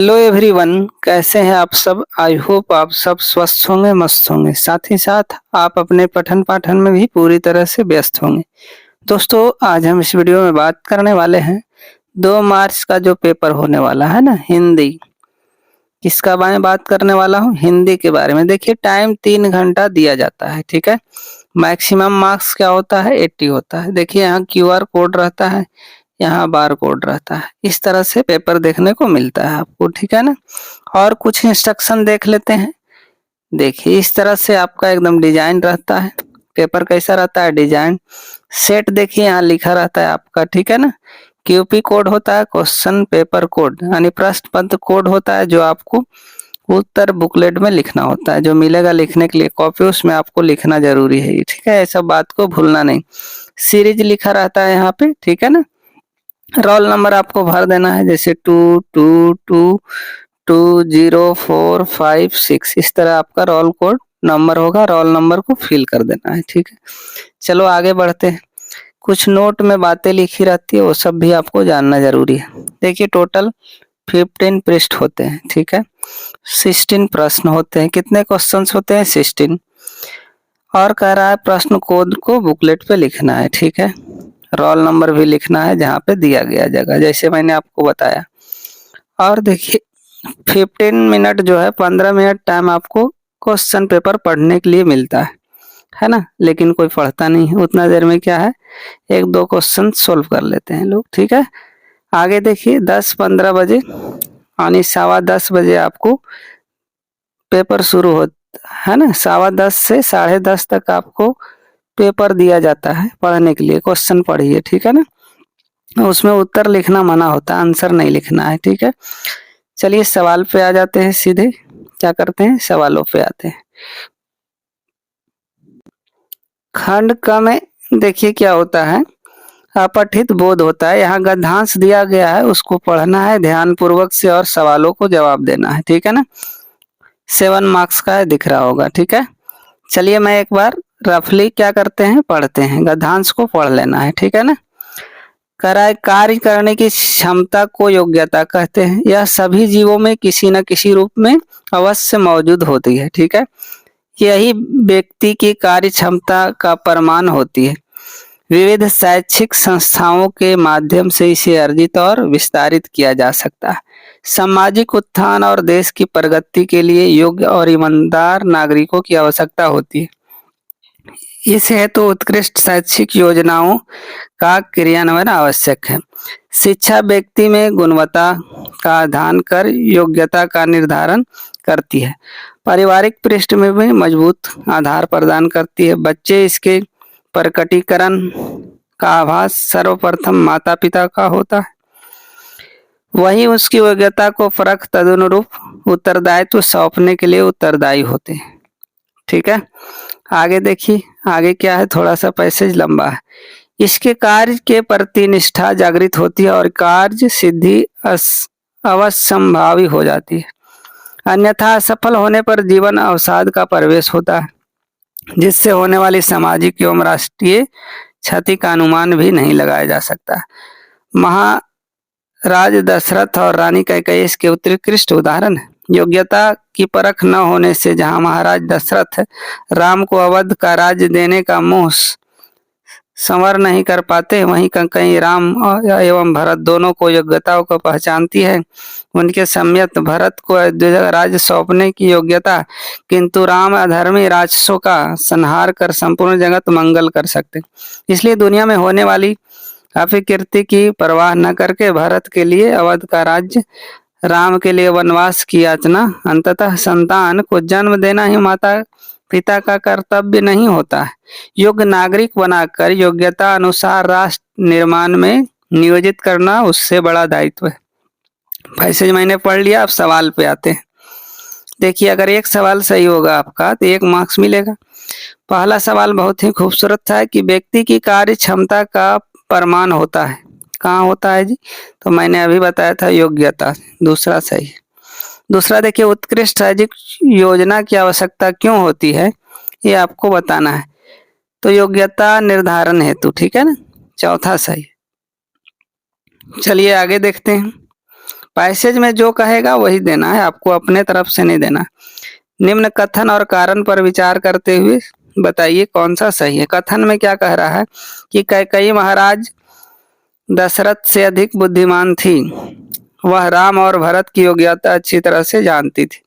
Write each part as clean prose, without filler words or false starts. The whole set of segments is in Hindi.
हेलो एवरीवन, कैसे हैं आप सब। आई होप आप सब स्वस्थ होंगे, मस्त होंगे। साथ ही साथ आप अपने पठन पाठन में भी पूरी तरह से व्यस्त होंगे। दोस्तों, आज हम इस वीडियो में बात करने वाले हैं 2 मार्च का जो पेपर होने वाला है ना, हिंदी। किसका मैं बात करने वाला हूँ? हिंदी के बारे में। देखिए, टाइम 3 घंटा दिया जाता है, ठीक है। मैक्सिमम मार्क्स क्या होता है? 80 होता है। देखिए, यहाँ QR कोड रहता है, यहाँ बार कोड रहता है। इस तरह से पेपर देखने को मिलता है आपको, ठीक है ना। और कुछ इंस्ट्रक्शन देख लेते हैं। देखिए, इस तरह से आपका एकदम डिजाइन रहता है। पेपर कैसा रहता है? Design set. देखिए, यहाँ लिखा रहता है आपका, ठीक है ना। QP कोड होता है, क्वेश्चन पेपर कोड, यानी प्रश्न पत्र कोड होता है, जो आपको उत्तर बुकलेट में लिखना होता है, जो मिलेगा लिखने के लिए कॉपी, उसमें आपको लिखना जरूरी है, ठीक है। ऐसा बात को भूलना नहीं। सीरीज लिखा रहता है यहाँ पे, ठीक है ना। रोल नंबर आपको भर देना है, जैसे 2222045 इस तरह आपका रोल कोड नंबर होगा। रोल नंबर को फिल कर देना है, ठीक है। चलो आगे बढ़ते हैं। कुछ नोट में बातें लिखी रहती है, वो सब भी आपको जानना जरूरी है। देखिए, टोटल 15 पृष्ठ होते हैं, ठीक है। 16 प्रश्न होते हैं। कितने क्वेश्चंस होते हैं? 16। और कह रहा है प्रश्न कोड को बुकलेट पे लिखना है, ठीक है। रोल नंबर भी लिखना है जहाँ पे दिया गया जगह, जैसे मैंने आपको बताया। और देखिए, 15 मिनट जो है, 15 मिनट टाइम आपको क्वेश्चन पेपर पढ़ने के लिए मिलता है ना। लेकिन कोई पढ़ता नहीं है उतना देर में। क्या है, 1-2 क्वेश्चन सोल्व कर लेते हैं लोग, ठीक है। आगे देखिए, 10-15 बजे यानी 10:15 बजे आपको पेपर शुरू हो, है ना। 10:15 से 10:30 तक आपको पेपर दिया जाता है पढ़ने के लिए। क्वेश्चन पढ़िए, ठीक है ना। उसमें उत्तर लिखना मना होता है, आंसर नहीं लिखना है, ठीक है। चलिए सवाल पे आ जाते हैं सीधे। क्या करते हैं, सवालों पे आते हैं। खंड क में देखिए क्या होता है, अपठित बोध होता है। यहाँ गद्यांश दिया गया है, उसको पढ़ना है ध्यान पूर्वक से और सवालों को जवाब देना है, ठीक है ना। 7 मार्क्स का है, दिख रहा होगा, ठीक है। चलिए मैं एक बार रफली क्या करते हैं, पढ़ते हैं। गद्यांश को पढ़ लेना है, ठीक है ना। कराए कार्य करने की क्षमता को योग्यता कहते हैं। यह सभी जीवों में किसी न किसी रूप में अवश्य मौजूद होती है, ठीक है। यही व्यक्ति की कार्य क्षमता का प्रमाण होती है। विविध शैक्षिक संस्थाओं के माध्यम से इसे अर्जित और विस्तारित किया जा सकता है। सामाजिक उत्थान और देश की प्रगति के लिए योग्य और ईमानदार नागरिकों की आवश्यकता होती है। इस हेतु उत्कृष्ट शैक्षिक योजनाओं का क्रियान्वयन आवश्यक है। शिक्षा व्यक्ति में गुणवत्ता का अध्ययन कर योग्यता का निर्धारण करती है। पारिवारिक पृष्ठभूमि में मजबूत आधार प्रदान करती है। बच्चे इसके प्रकटीकरण का आभास सर्वप्रथम माता पिता का होता है, वहीं उसकी योग्यता को परख तदनुरूप उत्तरदायित्व सौंपने के लिए उत्तरदायी होते हैं, ठीक है। आगे देखिए, आगे क्या है, थोड़ा सा पैसेज लंबा है। इसके कार्य के प्रति निष्ठा जागृत होती है और कार्य सिद्धि अवश्यंभावी हो जाती है। अन्यथा असफल होने पर जीवन अवसाद का प्रवेश होता है, जिससे होने वाली सामाजिक एवं राष्ट्रीय क्षति का अनुमान भी नहीं लगाया जा सकता। महाराज दशरथ और रानी कैकेयी इसके उत्कृष्ट उदाहरण है। योग्यता की परख न होने से जहां महाराज दशरथ राम को अवध का राज्य देने का मोह संवर नहीं कर पाते, वहीं कैकेयी राम एवं भरत दोनों को योग्यताओं को पहचानती है। उनके सम्यक भरत को अयोध्या राज्य सौंपने की योग्यता, किंतु राम अधर्मी राक्षसों का संहार कर संपूर्ण जगत मंगल कर सकते। इसलिए दुनिया में होने वाली अपकीर्ति की परवाह न करके भरत के लिए अवध का राज्य, राम के लिए वनवास की याचना, अंततः संतान को जन्म देना ही माता पिता का कर्तव्य नहीं होता है। योग्य नागरिक बनाकर योग्यता अनुसार राष्ट्र निर्माण में नियोजित करना उससे बड़ा दायित्व है। पैसेज मैंने पढ़ लिया, अब सवाल पे आते हैं। देखिए, अगर एक सवाल सही होगा आपका तो 1 मार्क्स मिलेगा। पहला सवाल बहुत ही खूबसूरत था कि व्यक्ति की कार्य क्षमता का प्रमाण होता है। कहाँ होता है जी? तो मैंने अभी बताया था, योग्यता। दूसरा सही है। दूसरा देखिए, उत्कृष्ट शैक्षिक योजना की आवश्यकता क्यों होती है, ये आपको बताना है। तो योग्यता निर्धारण हेतु, ठीक है ना। चौथा सही। चलिए आगे देखते हैं। पैसेज में जो कहेगा वही देना है, आपको अपने तरफ से नहीं देना। निम्न कथन और कारण पर विचार करते हुए बताइए कौन सा सही है। कथन में क्या कह रहा है कि कैकेयी महाराज दशरथ से अधिक बुद्धिमान थी, वह राम और भरत की योग्यता अच्छी तरह से जानती थी।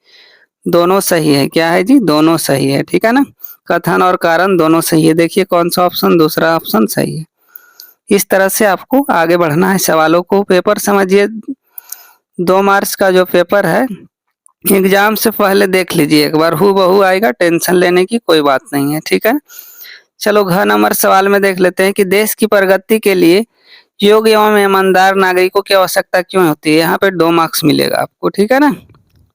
दोनों सही है, क्या है जी, दोनों सही है, ठीक है ना। कथन और कारण दोनों सही है। देखिए कौन सा ऑप्शन, दूसरा ऑप्शन सही है। इस तरह से आपको आगे बढ़ना है सवालों को। पेपर समझिए, 2 मार्च का जो पेपर है एग्जाम से पहले देख लीजिए एक बार, हूबहू आएगा, टेंशन लेने की कोई बात नहीं है, ठीक है। चलो घ नंबर सवाल में देख लेते हैं कि देश की प्रगति के लिए योग्य एवं ईमानदार नागरिकों की आवश्यकता क्यों होती है। यहाँ पे 2 मार्क्स मिलेगा आपको, ठीक है ना।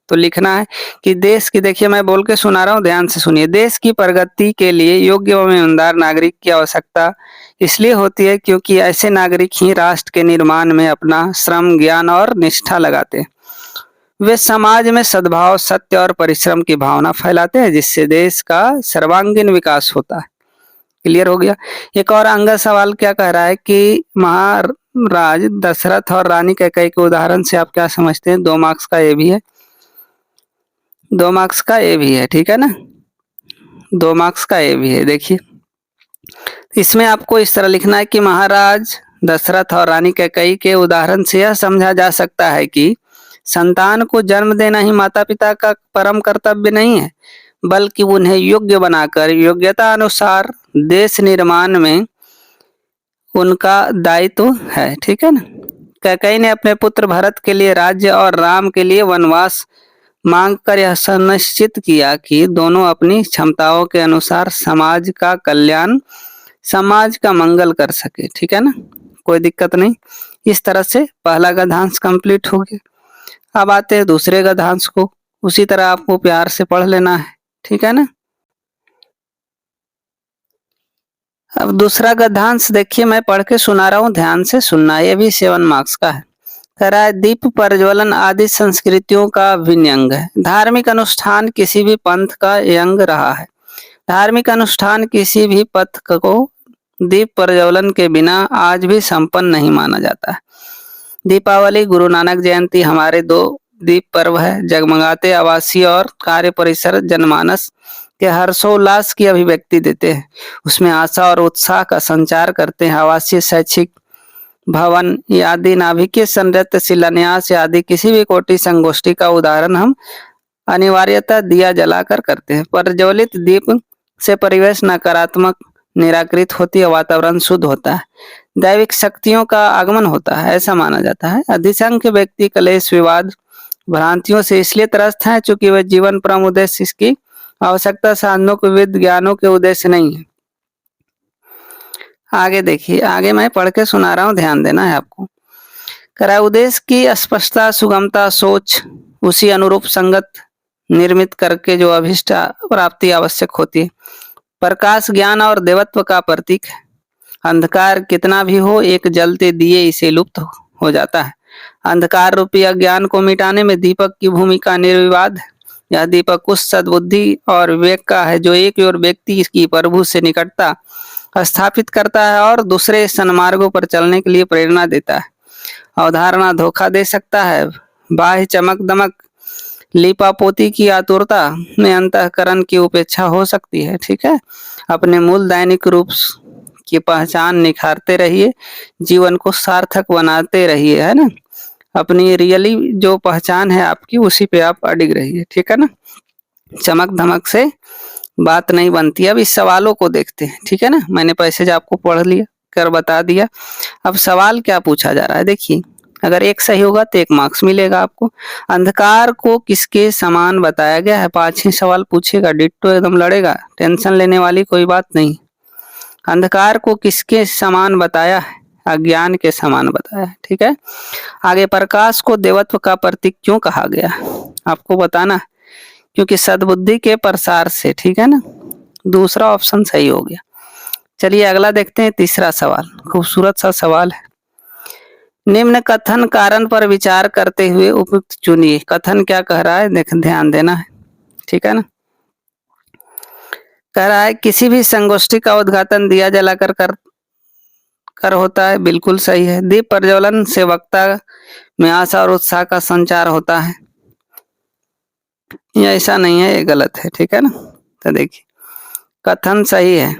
तो लिखना है कि देश की, देखिए मैं बोल के सुना रहा हूँ, ध्यान से सुनिए। देश की प्रगति के लिए योग्य एवं ईमानदार नागरिक की आवश्यकता इसलिए होती है क्योंकि ऐसे नागरिक ही राष्ट्र के निर्माण में अपना श्रम, ज्ञान और निष्ठा लगाते हैं। वे समाज में सद्भाव, सत्य और परिश्रम की भावना फैलाते हैं, जिससे देश का सर्वांगीण विकास होता है। क्लियर हो गया। एक और अंग सवाल क्या कह रहा है कि महाराज दशरथ और रानी कैकेयी के उदाहरण से आप क्या समझते हैं। 2 मार्क्स का ये भी है, 2 मार्क्स का ये भी है, ठीक है ना, 2 मार्क्स का ये भी है। देखिए इसमें आपको इस तरह लिखना है कि महाराज दशरथ और रानी कैकेयी के उदाहरण से यह समझा जा सकता है कि संतान को जन्म देना ही माता पिता का परम कर्तव्य नहीं है, बल्कि उन्हें योग्य बनाकर योग्यता अनुसार देश निर्माण में उनका दायित्व है, ठीक है ना। कैकेयी ने अपने पुत्र भरत के लिए राज्य और राम के लिए वनवास मांगकर यह सुनिश्चित किया कि दोनों अपनी क्षमताओं के अनुसार समाज का कल्याण, समाज का मंगल कर सके, ठीक है ना, कोई दिक्कत नहीं। इस तरह से पहला गद्यांश कंप्लीट हो गया। अब आते हैं दूसरे गद्यांश को, उसी तरह आपको प्यार से पढ़ लेना है, ठीक है ना। अब दूसरा गद्यांश देखिए, मैं पढ़ के सुना रहा हूँ, ध्यान से सुनना, ये भी 7 मार्क्स का है। कह रहा है दीप प्रज्वलन आदि संस्कृतियों का अभिन्न अंग है। धार्मिक अनुष्ठान किसी भी पंथ का अंग रहा है। धार्मिक अनुष्ठान किसी भी पथ को दीप प्रज्वलन के बिना आज भी संपन्न नहीं माना जाता है। दीपावली, गुरु नानक जयंती हमारे 2 दीप पर्व है। जगमगाते आवासीय और कार्य परिसर जनमानस के हर्षोल्लास की अभिव्यक्ति देते हैं, उसमें आशा और उत्साह का संचार करते हैं। आवासीय, शैक्षिक भवन आदि, नाभिकीय संरचित शिलान्यास आदि किसी भी कोटि संगोष्ठी का उदाहरण हम अनिवार्यतः दिया जलाकर करते हैं। प्रज्वलित दीप से परिवेश नकारात्मक निराकृत होती है, वातावरण शुद्ध होता है, दैविक शक्तियों का आगमन होता है, ऐसा माना जाता है। अधिसंख्य व्यक्ति क्लेश, विवाद, भ्रांतियों से इसलिए त्रस्त हैं चूंकि वे जीवन परम उद्देश्य इसकी आवश्यकता साधनों के विविध ज्ञानों के उद्देश्य नहीं है। आगे देखिए, आगे मैं पढ़ के सुना रहा हूँ, ध्यान देना है आपको। करा उद्देश्य की स्पष्टता, सुगमता, सोच उसी अनुरूप संगत निर्मित करके जो अभिष्ट प्राप्ति आवश्यक होती है। प्रकाश ज्ञान और देवत्व का प्रतीक है। अंधकार कितना भी हो, एक जलते दिए इसे लुप्त हो जाता है। अंधकार रूपी अज्ञान को मिटाने में दीपक की भूमिका निर्विवाद है। यह दीपक उस सद्बुद्धि और विवेक का है जो एक और व्यक्ति की प्रभु से निकटता स्थापित करता है और दूसरे सन्मार्गों पर चलने के लिए प्रेरणा देता है। अवधारणा धोखा दे सकता है, बाह्य चमक दमक, लीपापोती की आतुरता में अंतःकरण की उपेक्षा हो सकती है, ठीक है। अपने मूल दैनिक रूप की पहचान निखारते रहिए, जीवन को सार्थक बनाते रहिए, है ना। अपनी रियली जो पहचान है आपकी, उसी पे आप अडिग रहिए, ठीक है ना। चमक धमक से बात नहीं बनती। अब इस सवालों को देखते हैं, ठीक है ना। मैंने पैसेज आपको पढ़ लिया, कर बता दिया। अब सवाल क्या पूछा जा रहा है, देखिए अगर एक सही होगा तो 1 मार्क्स मिलेगा आपको। अंधकार को किसके समान बताया गया है, 5 ही सवाल पूछेगा, डिट्टो एकदम लड़ेगा, टेंशन लेने वाली कोई बात नहीं। अंधकार को किसके समान बताया है, अज्ञान के समान बताया है, ठीक है। आगे प्रकाश को देवत्व का प्रतीक क्यों कहा गया, आपको बताना है, क्योंकि सद्बुद्धि के प्रसार से, ठीक है ना। दूसरा ऑप्शन सही हो गया। चलिए अगला देखते हैं, तीसरा सवाल, खूबसूरत सा सवाल है। निम्न कथन कारण पर विचार करते हुए उपयुक्त चुनिए। कथन क्या कह रहा है, देख ध्यान देना है, ठीक है ना। कह रहा है किसी भी संगोष्ठी का उद्घाटन दिया जलाकर कर होता है, बिल्कुल सही है। दीप प्रज्वलन से वक्ता में आशा और उत्साह का संचार होता है। ये ऐसा नहीं है, ये गलत है, ठीक है ना। तो देखिए कथन सही है,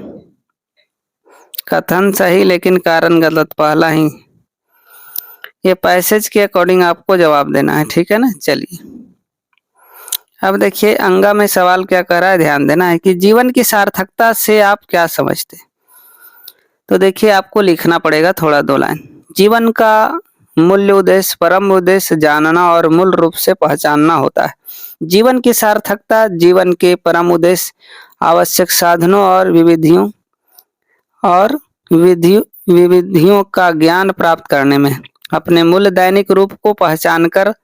कथन सही लेकिन कारण गलत, पहला ही। ये पैसेज के अकॉर्डिंग आपको जवाब देना है, ठीक है ना। चलिए अब देखिए अंगा में सवाल क्या कर रहा है, ध्यान देना है कि जीवन की सार्थकता से आप क्या समझते हैं। तो देखिए आपको लिखना पड़ेगा थोड़ा 2 लाइन। जीवन का मूल्य उद्देश्य, परम उद्देश्य जानना और मूल रूप से पहचानना होता है। जीवन की सार्थकता जीवन के परम उद्देश्य, आवश्यक साधनों और विविधियों का ज्ञान प्राप्त करने में, अपने मूल दैनिक रूप को पहचानकर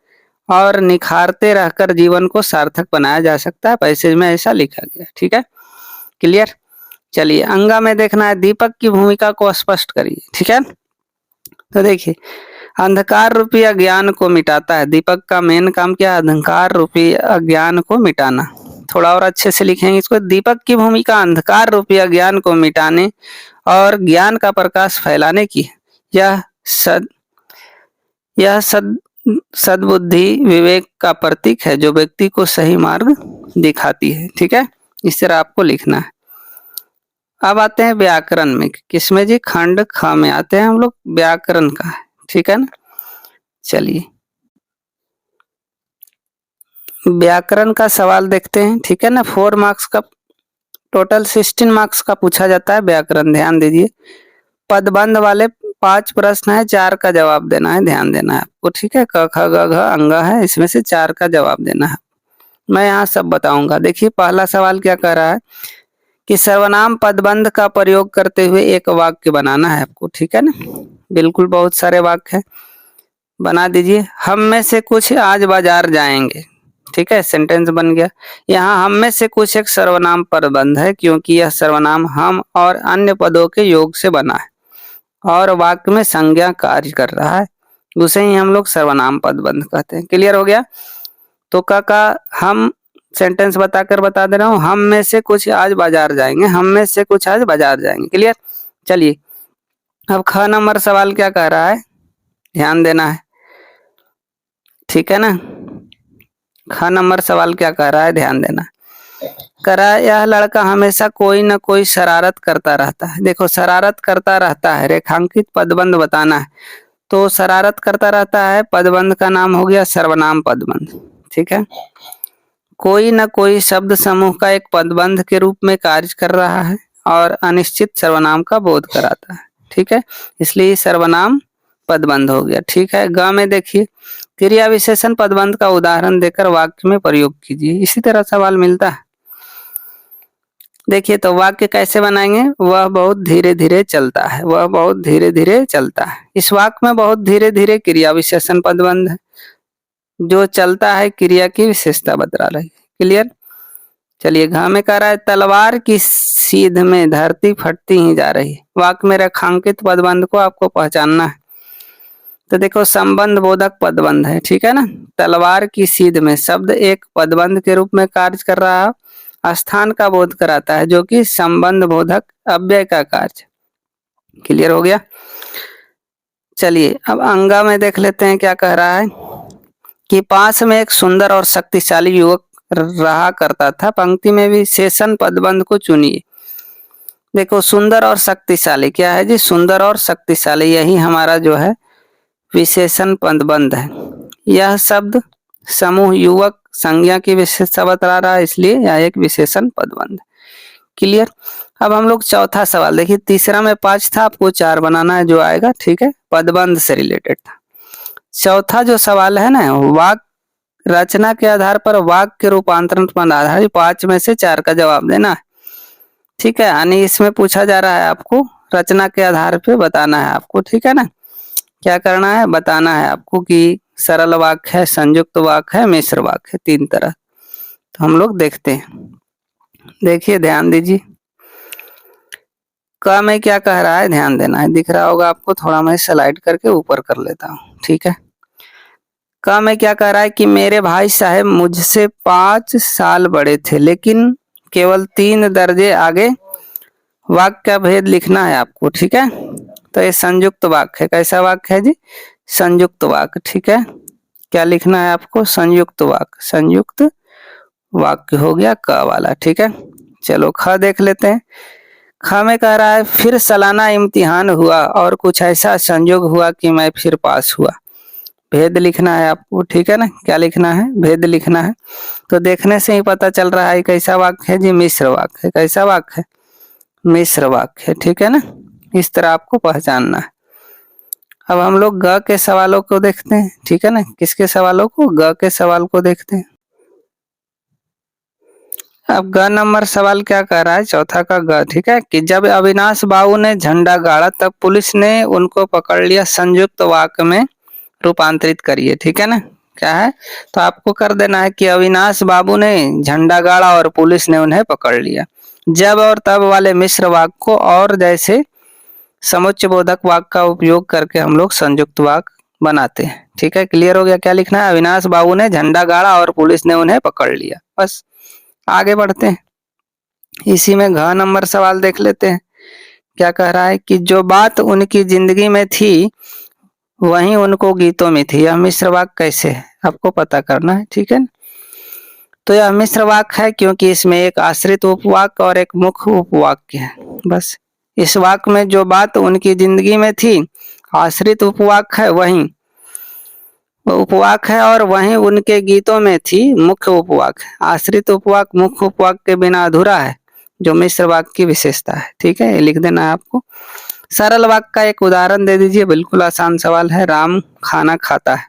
और निखारते रहकर जीवन को सार्थक बनाया जा सकता है। पैसेज में ऐसा लिखा गया, ठीक है, क्लियर। चलिए अंगा में देखना है, दीपक की भूमिका को स्पष्ट करिए, ठीक है। तो देखिए अंधकार रूपी अज्ञान को मिटाता है। दीपक का मेन काम क्या है, अंधकार रूपी अज्ञान को मिटाना। थोड़ा और अच्छे से लिखेंगे इसको, दीपक की भूमिका अंधकार रूपी अज्ञान को मिटाने और ज्ञान का प्रकाश फैलाने की। यह सद्बुद्धि विवेक का प्रतीक है जो व्यक्ति को सही मार्ग दिखाती है, ठीक है। इस तरह आपको लिखना है। अब आते हैं व्याकरण में, किसमें जी, खंड ख में आते हैं हम लोग, व्याकरण का है, ठीक है ना। चलिए व्याकरण का सवाल देखते हैं, ठीक है ना। 4 मार्क्स का, टोटल 16 मार्क्स का पूछा जाता है व्याकरण, ध्यान दीजिए। पदबंध वाले 5 प्रश्न है, 4 का जवाब देना है, ध्यान देना है आपको, ठीक है। क ख ग घ अंगा है, इसमें से 4 का जवाब देना है। मैं यहाँ सब बताऊंगा। देखिए पहला सवाल क्या कह रहा है कि सर्वनाम पदबंध का प्रयोग करते हुए एक वाक्य बनाना है आपको, ठीक है ना। बिल्कुल बहुत सारे वाक्य है, बना दीजिए। हम में से कुछ आज बाजार जाएंगे, ठीक है, सेंटेंस बन गया। यहाँ हम में से कुछ एक सर्वनाम पदबंध है क्योंकि यह सर्वनाम हम और अन्य पदों के योग से बना है और वाक्य में संज्ञा कार्य कर रहा है, उसे ही हम लोग सर्वनाम पदबंध कहते हैं। क्लियर हो गया। तो का हम सेंटेंस बताकर बता दे रहा हूँ, हम में से कुछ आज बाजार जाएंगे, हम में से कुछ आज बाजार जाएंगे, क्लियर। चलिए अब ख नंबर सवाल क्या कह रहा है, ध्यान देना है, ठीक है ना। ख नंबर सवाल क्या कह रहा है, ध्यान देना। कह रहा है यह लड़का हमेशा कोई ना कोई शरारत करता रहता है। देखो शरारत करता रहता है, रेखांकित पदबंध बताना है, तो शरारत करता रहता है, पदबंध का नाम हो गया सर्वनाम पदबंध, ठीक है। कोई न कोई शब्द समूह का एक पदबंध के रूप में कार्य कर रहा है और अनिश्चित सर्वनाम का बोध कराता है, ठीक है, इसलिए सर्वनाम पदबंध हो गया, ठीक है। ग में देखिए क्रिया विशेषण पदबंध का उदाहरण देकर वाक्य में प्रयोग कीजिए, इसी तरह सवाल मिलता है। देखिए तो वाक्य कैसे बनाएंगे, वह बहुत धीरे धीरे चलता है, वह बहुत धीरे धीरे चलता है। इस वाक्य में बहुत धीरे धीरे क्रिया विशेषण पदबंध है, जो चलता है क्रिया की विशेषता बता रही है, क्लियर। चलिए घ में कह रहा है तलवार की सीध में धरती फटती ही जा रही है। वाक्य में रेखांकित पदबंध को आपको पहचानना है। तो देखो संबंध बोधक पदबंध है, ठीक है ना। तलवार की सीध में शब्द एक पदबंध के रूप में कार्य कर रहा है, स्थान का बोध कराता है जो कि संबंध बोधक अव्यय का कार्य, क्लियर हो गया। चलिए अब अंगा में देख लेते हैं क्या कह रहा है कि पास में एक सुंदर और शक्तिशाली युवक रहा करता था। पंक्ति में विशेषण पदबंध को चुनिए। देखो सुंदर और शक्तिशाली क्या है जी, सुंदर और शक्तिशाली, यही हमारा जो है विशेषण पदबंध है। यह शब्द समूह युवक संज्ञा की विशेषता बता रहा है, इसलिए यह एक विशेषण पदबंध, क्लियर। अब हम लोग चौथा सवाल देखिए, तीसरा में 5 था, आपको 4 बनाना है जो आएगा, ठीक है, पदबंध से रिलेटेड था। चौथा जो सवाल है ना, वाक्य रचना के आधार पर वाक्य के रूपांतरण पर आधारित 5 में से 4 का जवाब देना है, ठीक है। यानी इसमें पूछा जा रहा है आपको रचना के आधार पे बताना है आपको, ठीक है ना। क्या करना है, बताना है आपको कि सरल वाक्य है, संयुक्त वाक्य है, मिश्र वाक्य है, 3 तरह। तो हम लोग देखते हैं, देखिए ध्यान दीजिए। क में क्या कह रहा है, ध्यान देना है, दिख रहा होगा आपको, थोड़ा मैं स्लाइड करके ऊपर कर लेता हूँ, ठीक है। क में क्या कह रहा है कि मेरे भाई साहब मुझसे 5 साल बड़े थे लेकिन केवल 3 दर्जे आगे। वाक्य का भेद लिखना है आपको, ठीक है। तो ये संयुक्त वाक्य है। कैसा वाक्य है जी? संयुक्त वाक्य। ठीक है, क्या लिखना है आपको? संयुक्त वाक्य। संयुक्त वाक्य हो गया क वाला। ठीक है, चलो ख देख लेते हैं। ख में कह रहा है फिर सालाना इम्तिहान हुआ और कुछ ऐसा संयोग हुआ कि मैं फिर पास हुआ। भेद लिखना है आपको। ठीक है ना, क्या लिखना है? भेद लिखना है। तो देखने से ही पता चल रहा है कैसा वाक्य है जी? मिश्र वाक्य है। कैसा वाक्य है? मिश्र वाक्य है। ठीक है ना, इस तरह आपको पहचानना है। अब हम लोग ग के सवालों को देखते हैं। ठीक है ना, किसके सवालों को? ग के सवाल को देखते हैं। अब ग नंबर सवाल क्या कह रहा है? चौथा का ग। ठीक है, कि जब अविनाश बाबू ने झंडा गाड़ा तब पुलिस ने उनको पकड़ लिया। संयुक्त वाक्य में रूपांतरित करिए। ठीक है ना, क्या है? तो आपको कर देना है कि अविनाश बाबू ने झंडा गाड़ा और पुलिस ने उन्हें पकड़ लिया। जब और तब वाले मिश्र वाक्य को और जैसे समुच्चय बोधक वाक्य का उपयोग करके हम लोग संयुक्त वाक्य बनाते हैं। ठीक है, क्लियर हो गया? क्या लिखना है? अविनाश बाबू ने झंडा गाड़ा और पुलिस ने उन्हें पकड़ लिया। बस आगे बढ़ते हैं। इसी में घ नंबर सवाल देख लेते हैं। क्या कह रहा है कि जो बात उनकी जिंदगी में थी वहीं उनको गीतों में थी। यह मिश्र वाक्य कैसे है आपको पता करना है। ठीक है, तो यह मिश्र वाक्य है क्योंकि इसमें एक आश्रित उपवाक्य और एक मुख्य उपवाक्य है। बस इस वाक्य में जो बात उनकी जिंदगी में थी आश्रित उपवाक्य है, वहीं उपवाक्य है, और वहीं उनके गीतों में थी मुख्य उपवाक्य। आश्रित उपवाक्य मुख्य उपवाक्य के बिना अधूरा है, जो मिश्र वाक्य की विशेषता है। ठीक है, ये लिख देना है आपको। सरल वाक्य का एक उदाहरण दे दीजिए। बिल्कुल आसान सवाल है। राम खाना खाता है,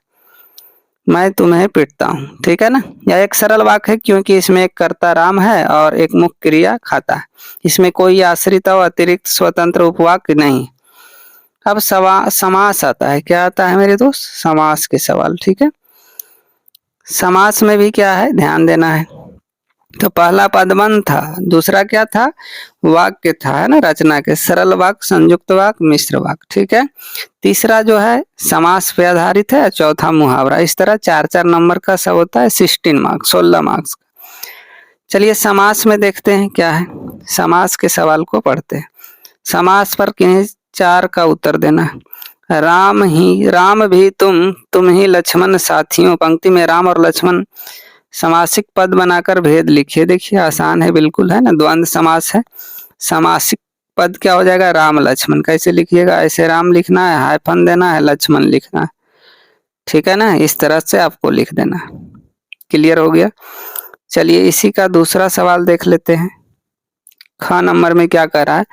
मैं तुम्हें पीटता हूँ। ठीक है ना, यह एक सरल वाक्य है क्योंकि इसमें एक कर्ता राम है और एक मुख्य क्रिया खाता है। इसमें कोई आश्रित और अतिरिक्त स्वतंत्र उपवाक्य नहीं। अब समास आता है। क्या आता है मेरे दोस्त? समास के सवाल। ठीक है, समास में भी क्या है ध्यान देना है। तो पहला पदबंध था, दूसरा क्या था? वाक्य था, है ना, रचना के। सरल वाक्य, संयुक्त वाक्य, मिश्र वाक्य। ठीक है, तीसरा जो है समास पे आधारित है, चौथा मुहावरा। इस तरह 4-4 नंबर का सब होता है। 16 मार्क्स, 16 मार्क्स। चलिए समास में देखते हैं क्या है। समास के सवाल को पढ़ते हैं। समास पर किन्हीं 4 का उत्तर देना है। राम भी तुम ही लक्ष्मण साथियों। पंक्ति में राम और लक्ष्मण समासिक पद बनाकर भेद लिखिए। देखिए आसान है बिल्कुल, है ना, द्वंद्व समास है। समासिक पद क्या हो जाएगा? राम लक्ष्मण। कैसे लिखिएगा? ऐसे राम लिखना है, हाइफन देना है, लक्ष्मण लिखना है। ठीक है ना, इस तरह से आपको लिख देना। क्लियर हो गया? चलिए इसी का दूसरा सवाल देख लेते हैं। ख नंबर में क्या कह रहा है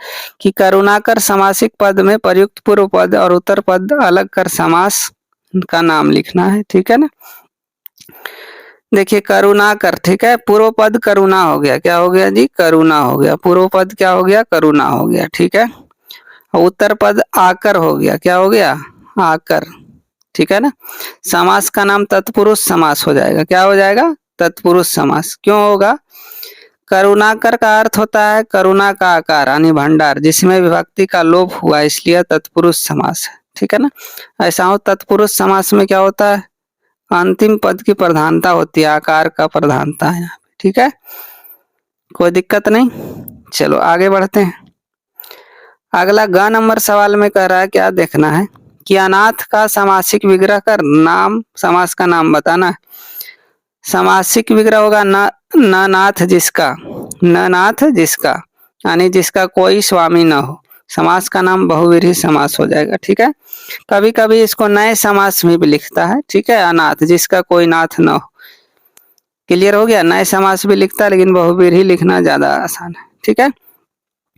कि करुणाकर समासिक पद में प्रयुक्त पूर्व पद और उत्तर पद अलग कर समास का नाम लिखना है। ठीक है ना, देखिए करुणाकर। ठीक है, पूर्व पद करुणा हो गया। क्या हो गया जी? करुणा हो गया। पूर्व पद क्या हो गया? करुणा हो गया। ठीक है, उत्तर पद आकर हो गया। क्या हो गया? आकर। ठीक है ना, समास का नाम तत्पुरुष समास हो जाएगा। क्या हो जाएगा? तत्पुरुष समास। क्यों होगा? करुणाकर का अर्थ होता है करुणा का आकार, यानी भंडार, जिसमें विभक्ति का लोप हुआ, इसलिए तत्पुरुष समास है। ठीक है ना, ऐसा हो तत्पुरुष समास में क्या होता है? अंतिम पद की प्रधानता होती है, आकार का प्रधानता है यहाँ पे। ठीक है, कोई दिक्कत नहीं। चलो आगे बढ़ते हैं। अगला ग नंबर सवाल में कह रहा है क्या देखना है कि अनाथ का समासिक विग्रह कर नाम समास का नाम बताना है। समासिक विग्रह होगा न नाथ जिसका, न नाथ जिसका, यानी जिसका कोई स्वामी न हो। समास का नाम बहुव्रीहि समास हो जाएगा। ठीक है, कभी कभी इसको नए समास में भी लिखता है। ठीक है, अनाथ जिसका कोई नाथ न हो। क्लियर हो गया? नए समास भी लिखता है लेकिन बहुव्रीहि लिखना ज्यादा आसान है। ठीक है,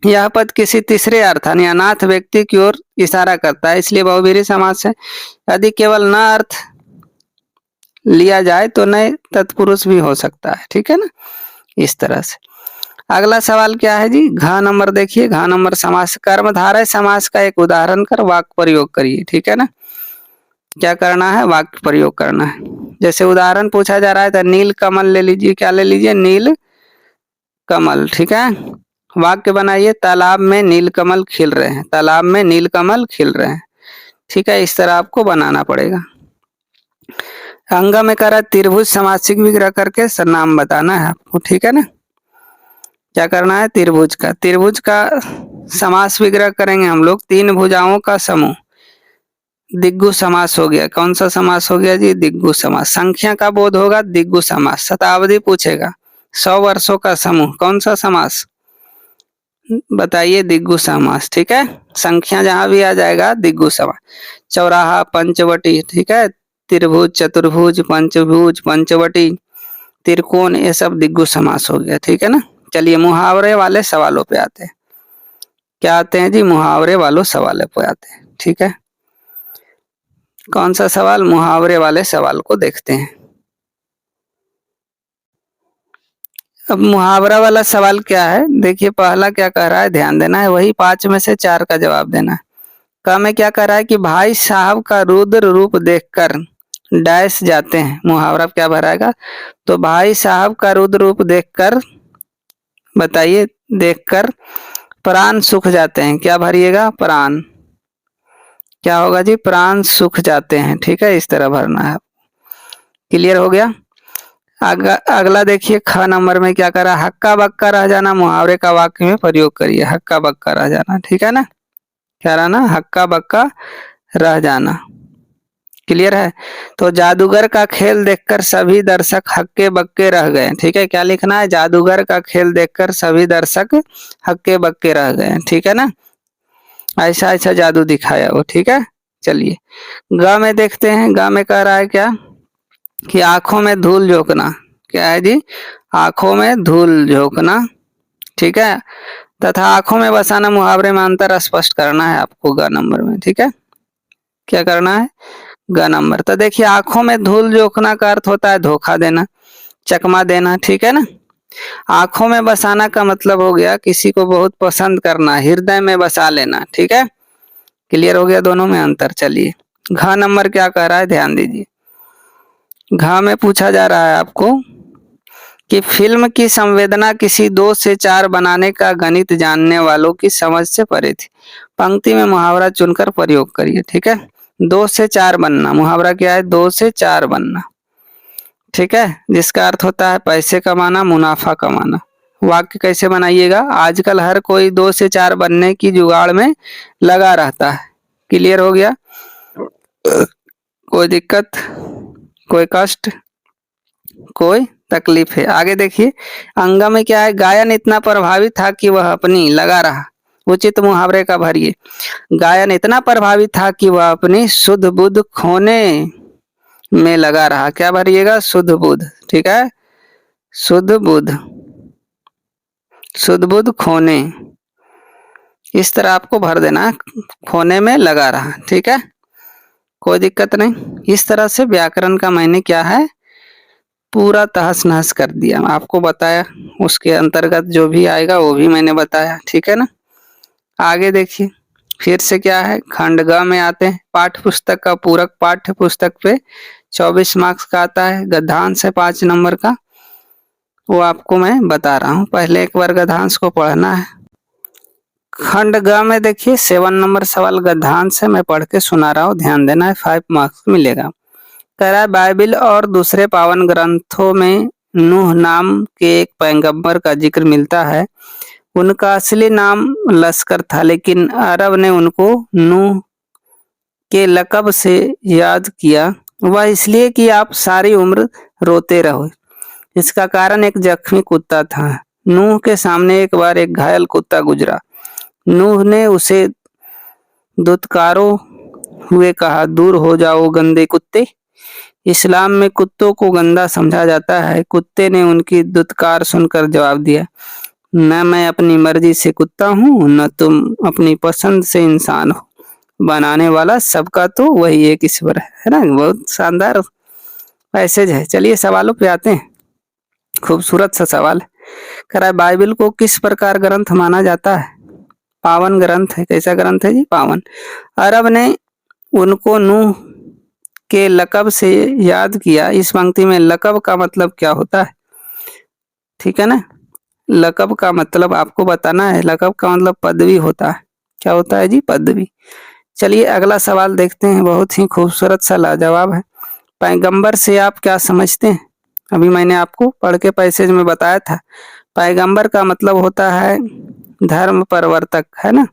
यह पद किसी तीसरे अर्थ यानी अनाथ व्यक्ति की ओर इशारा करता है, इसलिए बहुव्रीहि समास है। यदि केवल न अर्थ लिया जाए तो नए तत्पुरुष भी हो सकता है। ठीक है ना, इस तरह से। अगला सवाल क्या है जी? घ नंबर देखिए। घ नंबर समास, कर्मधारय समास का एक उदाहरण कर वाक्य प्रयोग करिए। ठीक है ना, क्या करना है? वाक्य प्रयोग करना है। जैसे उदाहरण पूछा जा रहा है तो नील कमल ले लीजिए। क्या ले लीजिए? नील कमल। ठीक है, वाक्य बनाइए तालाब में नील कमल खिल रहे हैं। तालाब में नील कमल खिल रहे हैं। ठीक है, इस तरह आपको बनाना पड़ेगा। अंग में करा त्रिभुज समासिक विग्रह करके नाम बताना है आपको। ठीक है ना, क्या करना है? त्रिभुज का समास विग्रह करेंगे हम लोग। तीन भुजाओं का समूह दिग्गु समास हो गया। कौन सा समास हो गया जी? दिग्गु समास। संख्या का बोध होगा, दिग्गु समास। शताब्दी पूछेगा, 100 वर्षों का समूह, कौन सा समास बताइए? दिग्गु समास। ठीक है, संख्या जहां भी आ जाएगा दिग्गु समास। चौराहा, पंचवटी, ठीक है, त्रिभुज, चतुर्भुज, पंचभुज, पंचवटी, त्रिकोण, ये सब दिग्गु समास हो गया। ठीक है ना। चलिए मुहावरे वाले सवालों पे आते हैं। क्या आते हैं जी? मुहावरे वालों सवालों पे आते हैं। ठीक है, कौन सा सवाल? मुहावरे वाले सवाल को देखते हैं। अब मुहावरा वाला सवाल क्या है, देखिए पहला क्या कह रहा है, ध्यान देना है, वही 5 में से 4 का जवाब देना है। का में क्या कह रहा है कि भाई साहब का रुद्र रूप देखकर डैश जाते हैं। मुहावरा क्या भराएगा? तो भाई साहब का रुद्र रूप देखकर, बताइए, देखकर प्राण सूख जाते हैं। क्या भरिएगा? प्राण। क्या होगा जी? प्राण सूख जाते हैं। ठीक है, इस तरह भरना है। क्लियर हो गया। अगला देखिए, ख नंबर में क्या करा? हक्का बक्का रह जाना मुहावरे का वाक्य में प्रयोग करिए। हक्का बक्का रह जाना, ठीक है ना। क्या रहना? हक्का बक्का रह जाना। क्लियर है। तो जादूगर का खेल देखकर सभी दर्शक हक्के बक्के रह गए। ठीक है, क्या लिखना है? जादूगर का खेल देखकर सभी दर्शक हक्के बक्के रह गए। ठीक है ना, ऐसा ऐसा जादू दिखाया वो। ठीक है, चलिए ग में देखते हैं। ग में कह रहा है क्या कि आंखों में धूल झोंकना। क्या है जी? आंखों में धूल झोंकना। ठीक है, तथा आंखों में बसाना मुहावरे में अंतर स्पष्ट करना है आपको ग नंबर में। ठीक है, क्या करना है? ग नंबर। तो देखिए, आंखों में धूल झोंकना का अर्थ होता है धोखा देना, चकमा देना। ठीक है ना। आंखों में बसाना का मतलब हो गया किसी को बहुत पसंद करना, हृदय में बसा लेना। ठीक है, क्लियर हो गया, दोनों में अंतर। चलिए घ नंबर क्या कह रहा है, ध्यान दीजिए। घ में पूछा जा रहा है आपको कि फिल्म की संवेदना किसी 2 से 4 बनाने का गणित जानने वालों की समझ से परे थी। पंक्ति में मुहावरा चुनकर प्रयोग करिए। ठीक है, 2 से 4 बनना, मुहावरा क्या है? 2 से 4 बनना। ठीक है, जिसका अर्थ होता है पैसे कमाना, मुनाफा कमाना। वाक्य कैसे बनाइएगा? आजकल हर कोई 2 से 4 बनने की जुगाड़ में लगा रहता है। क्लियर हो गया। कोई दिक्कत, कोई कष्ट, कोई तकलीफ है? आगे देखिए, अंगा में क्या है? गायन इतना प्रभावी था कि वह अपनी लगा रहा। उचित मुहावरे का भरिए। गायन इतना प्रभावी था कि वह अपनी शुद्ध बुद्ध खोने में लगा रहा। क्या भरिएगा? शुद्ध बुद्ध। ठीक है, शुद्ध बुद्ध, शुद्ध बुद्ध खोने, इस तरह आपको भर देना, खोने में लगा रहा। ठीक है, कोई दिक्कत नहीं। इस तरह से व्याकरण का मैंने क्या है, पूरा तहस नहस कर दिया, आपको बताया। उसके अंतर्गत जो भी आएगा वो भी मैंने बताया। ठीक है ना। आगे देखिए, फिर से क्या है, खंड ग में आते हैं। पाठ्य पुस्तक का पूरक पाठ्य पुस्तक पे 24 मार्क्स का आता है। गद्यांश है 5 नंबर का, वो आपको मैं बता रहा हूँ। पहले एक बार गद्यांश को पढ़ना है। खंड ग में देखिए 7 नंबर सवाल गद्यांश है, मैं पढ़ के सुना रहा हूँ, ध्यान देना है, 5 मार्क्स मिलेगा। कह रहा है बाइबिल और दूसरे पावन ग्रंथों में नूह नाम के एक पैगंबर का जिक्र मिलता है। उनका असली नाम लश्कर था, लेकिन अरब ने उनको नूह के लक़ब से याद किया। वह इसलिए कि आप सारी उम्र रोते रहो। इसका कारण एक जख्मी कुत्ता था। नूह के सामने एक बार एक घायल कुत्ता गुजरा। नूह ने उसे दुत्कारो हुए कहा, दूर हो जाओ गंदे कुत्ते। इस्लाम में कुत्तों को गंदा समझा जाता है। कुत्ते ने उनकी दुत्कार सुनकर जवाब दिया, न मैं अपनी मर्जी से कुत्ता हूँ, न तुम अपनी पसंद से इंसान हो। बनाने वाला सबका तो वही एक ईश्वर है ना। बहुत शानदार पैसेज है। चलिए सवालों पे आते हैं। खूबसूरत सा सवाल है। कह रहा है बाइबिल को किस प्रकार ग्रंथ माना जाता है? पावन ग्रंथ है। कैसा ग्रंथ है जी? पावन। अरब ने उनको नूह के लक़ब से याद किया। इस पंक्ति में लक़ब का मतलब क्या होता है? ठीक है ना, लक़ब का मतलब आपको बताना है। लक़ब का मतलब पदवी होता है। क्या होता है जी? पदवी। चलिए अगला सवाल देखते हैं, बहुत ही खूबसूरत सा लाजवाब है। पैगंबर से आप क्या समझते हैं? अभी मैंने आपको पढ़ के पैसेज में बताया था। पैगंबर का मतलब होता है धर्म परिवर्तक है ना।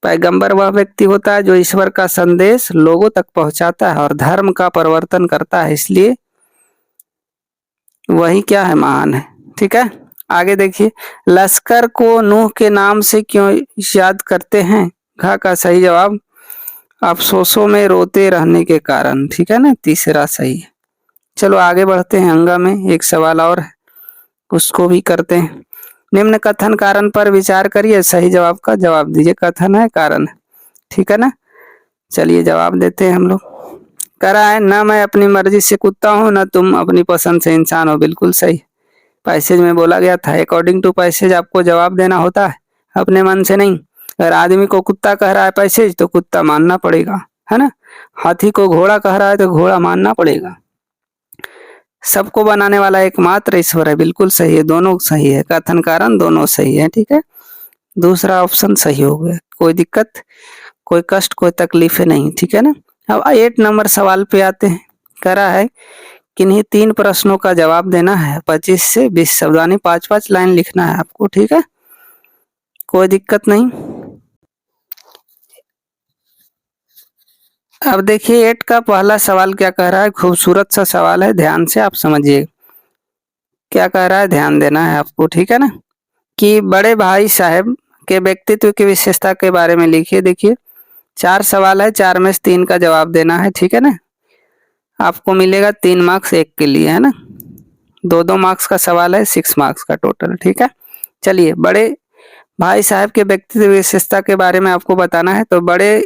पैगंबर वह व्यक्ति होता है जो ईश्वर का संदेश लोगों तक पहुंचाता है और धर्म का परिवर्तन करता है, इसलिए वही क्या है, महान है। ठीक है, आगे देखिए, लश्कर को नूह के नाम से क्यों याद करते हैं? घ का सही जवाब अफसोसों में रोते रहने के कारण। ठीक है ना, तीसरा सही है। चलो आगे बढ़ते हैं, अंगा में एक सवाल और है, उसको भी करते हैं। निम्न कथन कारण पर विचार करिए, सही जवाब का जवाब दीजिए। कथन है, कारण है, ठीक है ना। चलिए जवाब देते हैं हम लोग। करा है, न मैं अपनी मर्जी से कुत्ता हूँ, न तुम अपनी पसंद से इंसान हो। बिल्कुल सही। पैसेज में बोला गया था, अकॉर्डिंग टू पैसेज आपको जवाब देना होता है, अपने मन से नहीं। अगर आदमी को कुत्ता कह रहा है पैसेज, तो कुत्ता मानना पड़ेगा, है ना। हाथी को घोड़ा कह रहा है तो घोड़ा मानना पड़ेगा। सबको बनाने वाला एकमात्र ईश्वर है। बिल्कुल सही है, दोनों सही है, कथन कारण दोनों सही है। ठीक है, दूसरा ऑप्शन सही हो गया। कोई दिक्कत, कोई कष्ट, कोई तकलीफें नहीं। ठीक है ना। अब 8 नंबर सवाल पे आते हैं। करा है, किन्हीं 3 प्रश्नों का जवाब देना है। 25 से 20 शब्द, यानी 5-5 लाइन लिखना है आपको। ठीक है, कोई दिक्कत नहीं। अब देखिए 8 का पहला सवाल क्या कह रहा है, खूबसूरत सा सवाल है, ध्यान से आप समझिए क्या कह रहा है, ध्यान देना है आपको। ठीक है ना, कि बड़े भाई साहब के व्यक्तित्व की विशेषता के बारे में लिखिए। देखिए 4 सवाल है, 4 में से 3 का जवाब देना है। ठीक है ना, आपको मिलेगा 3 मार्क्स एक के लिए, है ना। 2-2 मार्क्स का सवाल है, 6 मार्क्स का टोटल। ठीक है, चलिए बड़े भाई साहब के व्यक्तित्व विशेषता के बारे में आपको बताना है। तो बड़े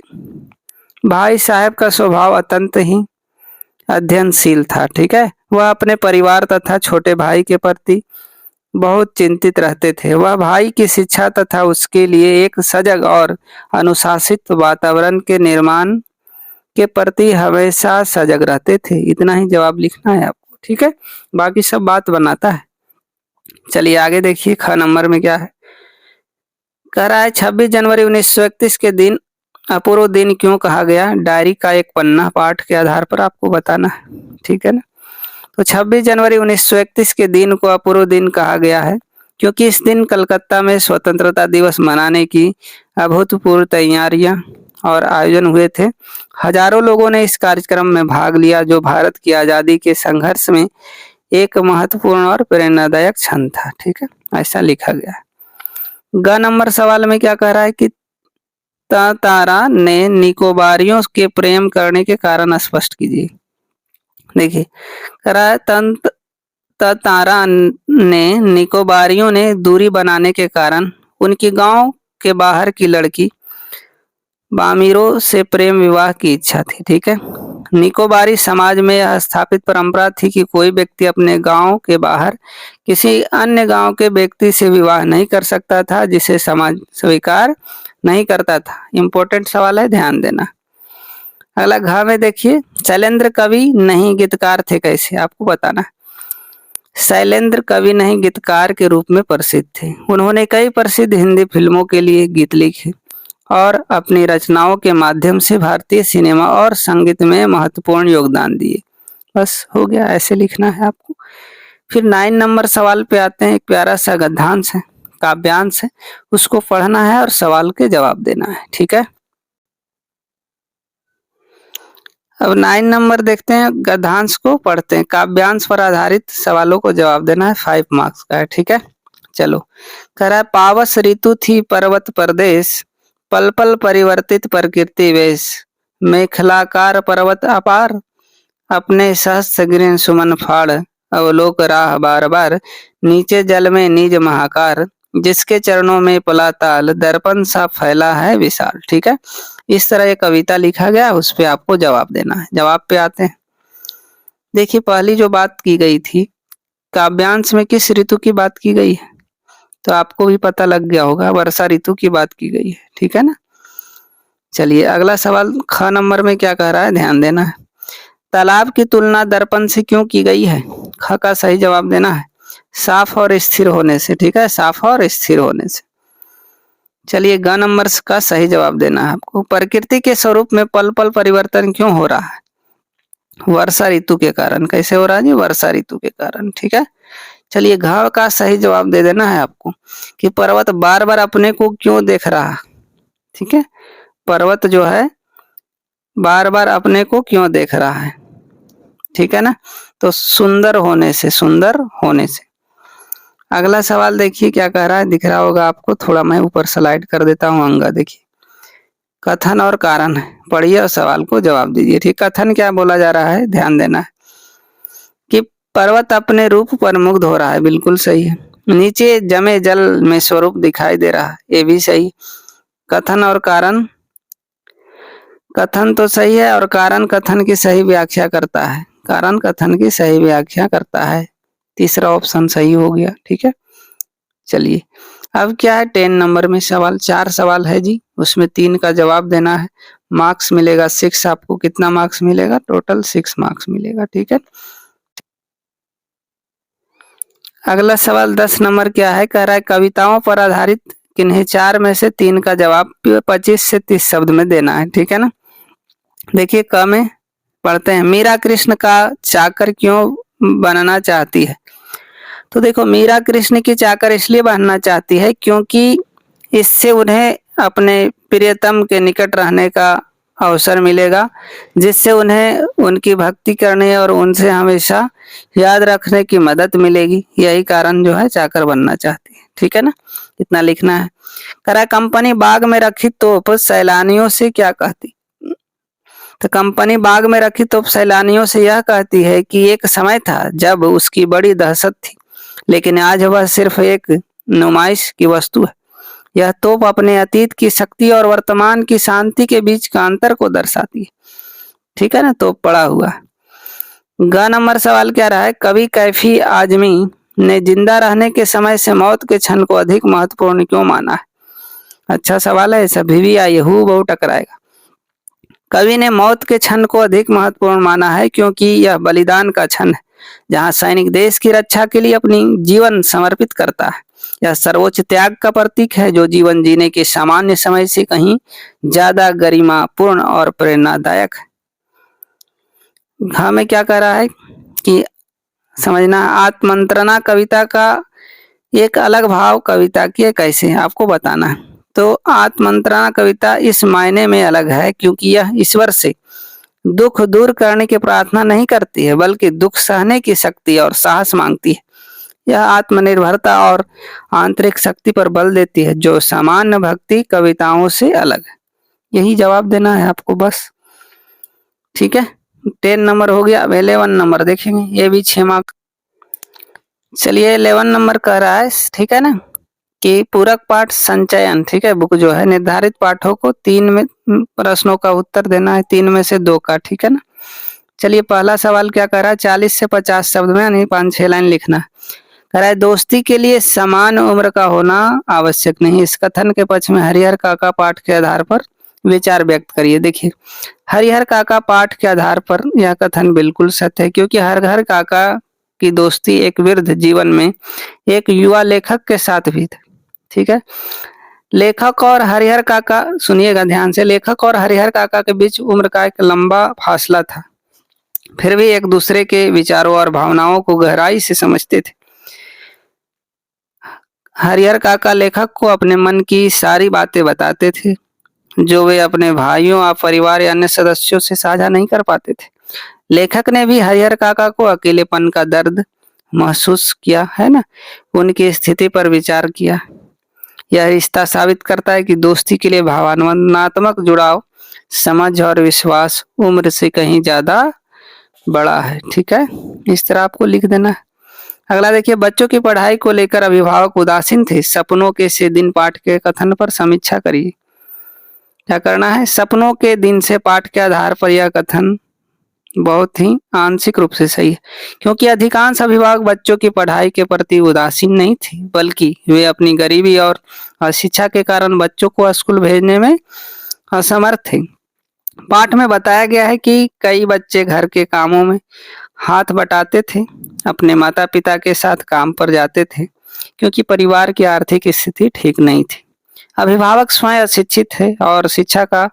भाई साहब का स्वभाव अत्यंत ही अध्ययनशील था। ठीक है, वह अपने परिवार तथा छोटे भाई के प्रति बहुत चिंतित रहते थे। वह भाई की शिक्षा तथा उसके लिए एक सजग और अनुशासित वातावरण के निर्माण के प्रति हमेशा सजग रहते थे। इतना ही जवाब लिखना है आपको। ठीक है, बाकी सब बात बनाता है। चलिए आगे देखिए, ख नंबर में क्या है, कह रहा है 26 जनवरी 1931 के दिन अपूर्व दिन क्यों कहा गया? डायरी का एक पन्ना पाठ के आधार पर आपको बताना है। ठीक है ना, तो 26 जनवरी 1931 के दिन को अपूर्व दिन कहा गया है क्योंकि इस दिन कलकत्ता में स्वतंत्रता दिवस मनाने की अभूतपूर्व तैयारियां और आयोजन हुए थे। हजारों लोगों ने इस कार्यक्रम में भाग लिया, जो भारत की आज़ादी के संघर्ष में एक महत्वपूर्ण और प्रेरणादायक क्षण था। ठीक है, ऐसा लिखा गया है। ग नंबर सवाल में क्या कह रहा है कि तारा ने निकोबारियों के प्रेम करने के कारण स्पष्ट कीजिए। देखिए कह रहा है, तारा ने निकोबारियों ने दूरी बनाने के कारण उनकी गांव के बाहर की लड़की बामीरों से प्रेम विवाह की इच्छा थी। ठीक है, निकोबारी समाज में यह स्थापित परंपरा थी कि कोई व्यक्ति अपने गांव के बाहर किसी अन्य गांव के व्यक्ति से विवाह नहीं कर सकता था जिसे समाज स्वीकार नहीं करता था। इंपॉर्टेंट सवाल है, ध्यान देना। अगला घ में देखिए, शैलेंद्र कवि नहीं गीतकार थे कैसे? आपको बताना है। शैलेंद्र कवि नहीं गीतकार के रूप में प्रसिद्ध थे। उन्होंने कई प्रसिद्ध हिंदी फिल्मों के लिए गीत लिखे और अपनी रचनाओं के माध्यम से भारतीय सिनेमा और संगीत में महत्वपूर्ण योगदान दिए। बस हो गया, ऐसे लिखना है आपको। फिर 9 नंबर सवाल पे आते हैं। एक प्यारा सा गद्यांश है, काव्यांश है, उसको पढ़ना है और सवाल के जवाब देना है। ठीक है, अब 9 नंबर देखते हैं, गद्यांश को पढ़ते हैं। काव्यांश पर आधारित सवालों को जवाब देना है, 5 मार्क्स का है। ठीक है, चलो। कह रहा है, पावस ऋतु थी पर्वत प्रदेश, पल पल परिवर्तित प्रकृति वेश, मेखलाकार पर्वत अपार, अपने सहस्त्र गिरें सुमन फाड़, अवलोक राह बार बार, नीचे जल में निज महाकार, जिसके चरणों में पला ताल, दर्पण सा फैला है विशाल। ठीक है, इस तरह ये कविता लिखा गया, उस पे आपको जवाब देना है। जवाब पे आते हैं। देखिए पहली जो बात की गई थी, काव्यांश में किस ऋतु की बात की गई है? तो आपको भी पता लग गया होगा, वर्षा ऋतु की बात की गई है। ठीक है ना, चलिए अगला सवाल ख नंबर में क्या कह रहा है, ध्यान देना है। तालाब की तुलना दर्पण से क्यों की गई है? ख का सही जवाब देना है, साफ और स्थिर होने से। ठीक है, साफ और स्थिर होने से। चलिए ग नंबर का सही जवाब देना है आपको। प्रकृति के स्वरूप में पल पल परिवर्तन क्यों हो रहा है? वर्षा ऋतु के कारण। कैसे हो रहा है जी? वर्षा ऋतु के कारण। ठीक है, चलिए घ का सही जवाब दे देना है आपको कि पर्वत बार बार अपने को क्यों देख रहा। ठीक है, पर्वत जो है बार बार अपने को क्यों देख रहा है। ठीक है ना, तो सुंदर होने से, सुंदर होने से। अगला सवाल देखिए क्या कह रहा है, दिख रहा होगा आपको, थोड़ा मैं ऊपर स्लाइड कर देता हूँ अंगा। देखिए कथन और कारण है, पढ़िए और सवाल को जवाब दीजिए। ठीक, कथन क्या बोला जा रहा है, ध्यान देना है कि पर्वत अपने रूप पर मुग्ध हो रहा है, बिल्कुल सही है। नीचे जमे जल में स्वरूप दिखाई दे रहा है, ये भी सही। कथन और कारण, कथन तो सही है और कारण कथन की सही व्याख्या करता है, कारण कथन की सही व्याख्या करता है। तीसरा ऑप्शन सही हो गया। ठीक है, चलिए अब क्या है 10 नंबर में सवाल, 4 सवाल है जी, उसमें 3 का जवाब देना है। मार्क्स मिलेगा 6 आपको। कितना मार्क्स मिलेगा, टोटल 6 मार्क्स मिलेगा। ठीक है, अगला सवाल 10 नंबर क्या है, कह रहा है कविताओं पर आधारित किन्हीं 4 में से 3 का जवाब 25 से 30 शब्द में देना है। ठीक है ना, देखिए क में पढ़ते हैं, मीरा कृष्ण का चाकर क्यों बनना चाहती है। तो देखो मीरा कृष्ण की चाकर इसलिए बनना चाहती है क्योंकि इससे उन्हें अपने प्रियतम के निकट रहने का अवसर मिलेगा, जिससे उन्हें उनकी भक्ति करने और उनसे हमेशा याद रखने की मदद मिलेगी। यही कारण जो है चाकर बनना चाहती है। ठीक है ना, इतना लिखना है। करा कंपनी बाग में रखी तोप सैलानियों से क्या कहती। तो कंपनी बाग में रखी तोप सैलानियों से यह कहती है कि एक समय था जब उसकी बड़ी दहशत थी, लेकिन आज वह सिर्फ एक नुमाइश की वस्तु है। यह तोप अपने अतीत की शक्ति और वर्तमान की शांति के बीच का अंतर को दर्शाती है। ठीक है ना, तोप पड़ा हुआ। ग नंबर सवाल क्या रहा है, कवि कैफी आजमी ने जिंदा रहने के समय से मौत के क्षण को अधिक महत्वपूर्ण क्यों माना है। अच्छा सवाल है, सभी भी आइए हूबहू टकराएगा। कवि ने मौत के क्षण को अधिक महत्वपूर्ण माना है क्योंकि यह बलिदान का क्षण है, जहां सैनिक देश की रक्षा के लिए अपनी जीवन समर्पित करता है। यह सर्वोच्च त्याग का प्रतीक है जो जीवन जीने के सामान्य समय से कहीं ज्यादा गरिमापूर्ण और प्रेरणादायक है। में क्या कह रहा है कि समझना, आत्मंत्रणा कविता का एक अलग भाव कविता की कैसे आपको बताना है। तो आत्मंत्रणा कविता इस मायने में अलग है क्योंकि यह ईश्वर से दुख दूर करने की प्रार्थना नहीं करती है, बल्कि दुख सहने की शक्ति और साहस मांगती है। यह आत्मनिर्भरता और आंतरिक शक्ति पर बल देती है, जो सामान्य भक्ति कविताओं से अलग है। यही जवाब देना है आपको बस। ठीक है, 10 नंबर हो गया। अब 11 नंबर देखेंगे, ये भी 6 मार्क्स। चलिए 11 नंबर कह रहा है, ठीक है ना, कि पूरक पाठ संचयन। ठीक है, बुक जो है निर्धारित पाठों को 3 में प्रश्नों का उत्तर देना है, 3 में से 2 का। ठीक है ना, चलिए पहला सवाल क्या कह रहा है, 40 से 50 शब्द में यानी 5-6 लाइन लिखना है। कह रहा है दोस्ती के लिए समान उम्र का होना आवश्यक नहीं। इस कथन के पक्ष में हरिहर काका पाठ के आधार पर विचार व्यक्त करिए। देखिए हरिहर काका पाठ के आधार पर यह कथन बिल्कुल सत्य है, क्योंकि हरिहर काका की दोस्ती एक वृद्ध जीवन में एक युवा लेखक के साथ भी थी। ठीक है, लेखक और हरिहर काका, सुनिएगा ध्यान से, लेखक और हरिहर काका के बीच उम्र का एक लंबा फासला था, फिर भी एक दूसरे के विचारों और भावनाओं को गहराई से समझते थे। हरिहर काका लेखक को अपने मन की सारी बातें बताते थे, जो वे अपने भाइयों और परिवार या अन्य सदस्यों से साझा नहीं कर पाते थे। लेखक ने भी हरिहर काका को अकेलेपन का दर्द महसूस किया है ना, उनकी स्थिति पर विचार किया। यह रिश्ता साबित करता है कि दोस्ती के लिए भावनात्मक जुड़ाव, समझ और विश्वास उम्र से कहीं ज्यादा बड़ा है। ठीक है, इस तरह आपको लिख देना है। अगला देखिए, बच्चों की पढ़ाई को लेकर अभिभावक उदासीन थे। सपनों के से दिन पाठ के कथन पर समीक्षा करिए। क्या करना है, सपनों के दिन से पाठ के आधार पर यह कथन बहुत ही आंशिक रूप से सही है, क्योंकि अधिकांश अभिभावक बच्चों की पढ़ाई के प्रति उदासीन नहीं थे, बल्कि वे अपनी गरीबी और अशिक्षा के कारण बच्चों को स्कूल भेजने में असमर्थ थे। पाठ में बताया गया है कि कई बच्चे घर के कामों में हाथ बटाते थे, अपने माता पिता के साथ काम पर जाते थे, क्योंकि परिवार की आर्थिक स्थिति ठीक नहीं थी। अभिभावक स्वयं अशिक्षित थे और शिक्षा का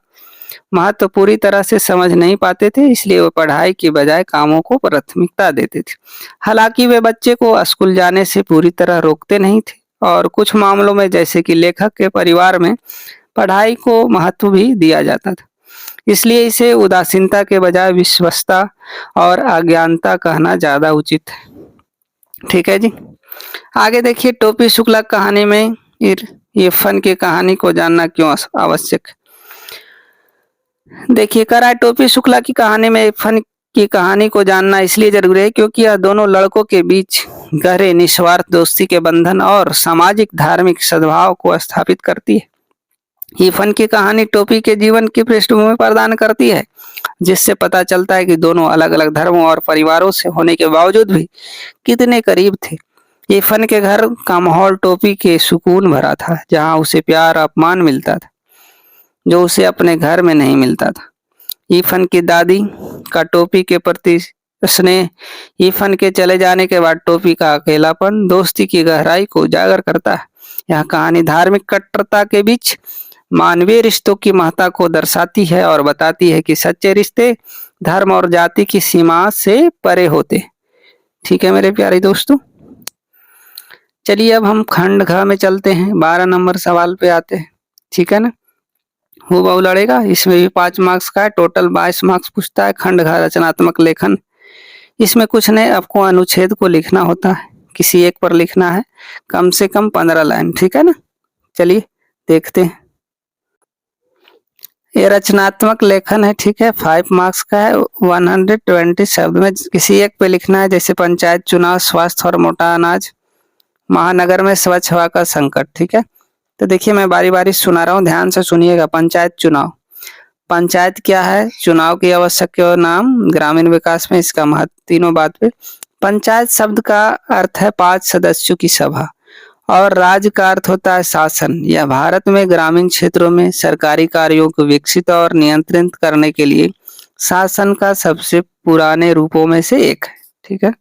महत्व पूरी तरह से समझ नहीं पाते थे, इसलिए वो पढ़ाई की बजाय कामों को प्राथमिकता देते थे। हालांकि वे बच्चे को स्कूल जाने से पूरी तरह रोकते नहीं थे और कुछ मामलों में जैसे कि लेखक के परिवार में पढ़ाई को महत्व भी दिया जाता था। इसलिए इसे उदासीनता के बजाय विश्वस्ता और अज्ञानता कहना ज्यादा उचित है। ठीक है जी। आगे देखिए, टोपी शुक्ला कहानी में ये फन की कहानी को जानना क्यों आवश्यक है। देखिए, करा टोपी शुक्ला की कहानी में फन की कहानी को जानना इसलिए जरूरी है क्योंकि यह दोनों लड़कों के बीच गहरे निस्वार्थ दोस्ती के बंधन और सामाजिक धार्मिक सद्भाव को स्थापित करती है। ये फन की कहानी टोपी के जीवन की पृष्ठभूमि प्रदान करती है, जिससे पता चलता है कि दोनों अलग अलग धर्मों और परिवारों से होने के बावजूद भी कितने करीब थे। ये फन के घर का माहौल टोपी के सुकून भरा था, जहाँ उसे प्यार अपमान मिलता था जो उसे अपने घर में नहीं मिलता था। ईफन की दादी का टोपी के प्रति स्नेह, ईफन के चले जाने के बाद टोपी का अकेलापन दोस्ती की गहराई को उजागर करता है। यह कहानी धार्मिक कट्टरता के बीच मानवीय रिश्तों की महत्ता को दर्शाती है और बताती है कि सच्चे रिश्ते धर्म और जाति की सीमा से परे होते। ठीक है मेरे प्यारे दोस्तों, चलिए अब हम खंड घ में चलते हैं, 12 नंबर सवाल पे आते हैं। ठीक है ना, हूबहू लड़ेगा, इसमें भी 5 मार्क्स का है, टोटल 22 मार्क्स पूछता है। खंड घ रचनात्मक लेखन, इसमें कुछ नहीं, आपको अनुच्छेद को लिखना होता है, किसी एक पर लिखना है, कम से कम 15 लाइन। ठीक है ना, चलिए देखते हैं। ये रचनात्मक लेखन है, ठीक है, 5 मार्क्स का है, 120 शब्द में किसी एक पे लिखना है, जैसे पंचायत चुनाव, स्वास्थ्य और मोटा अनाज, महानगर में स्वच्छ हवा का संकट। ठीक है, तो देखिए मैं बारी बारी सुना रहा हूँ, ध्यान से सुनिएगा। पंचायत चुनाव, पंचायत क्या है, चुनाव की आवश्यक नाम, ग्रामीण विकास में इसका महत्व, तीनों बात पे। पंचायत शब्द का अर्थ है 5 सदस्यों की सभा और राज का अर्थ होता है शासन। यह भारत में ग्रामीण क्षेत्रों में सरकारी कार्यों को विकसित और नियंत्रित करने के लिए शासन का सबसे पुराने रूपों में से एक है। ठीक है,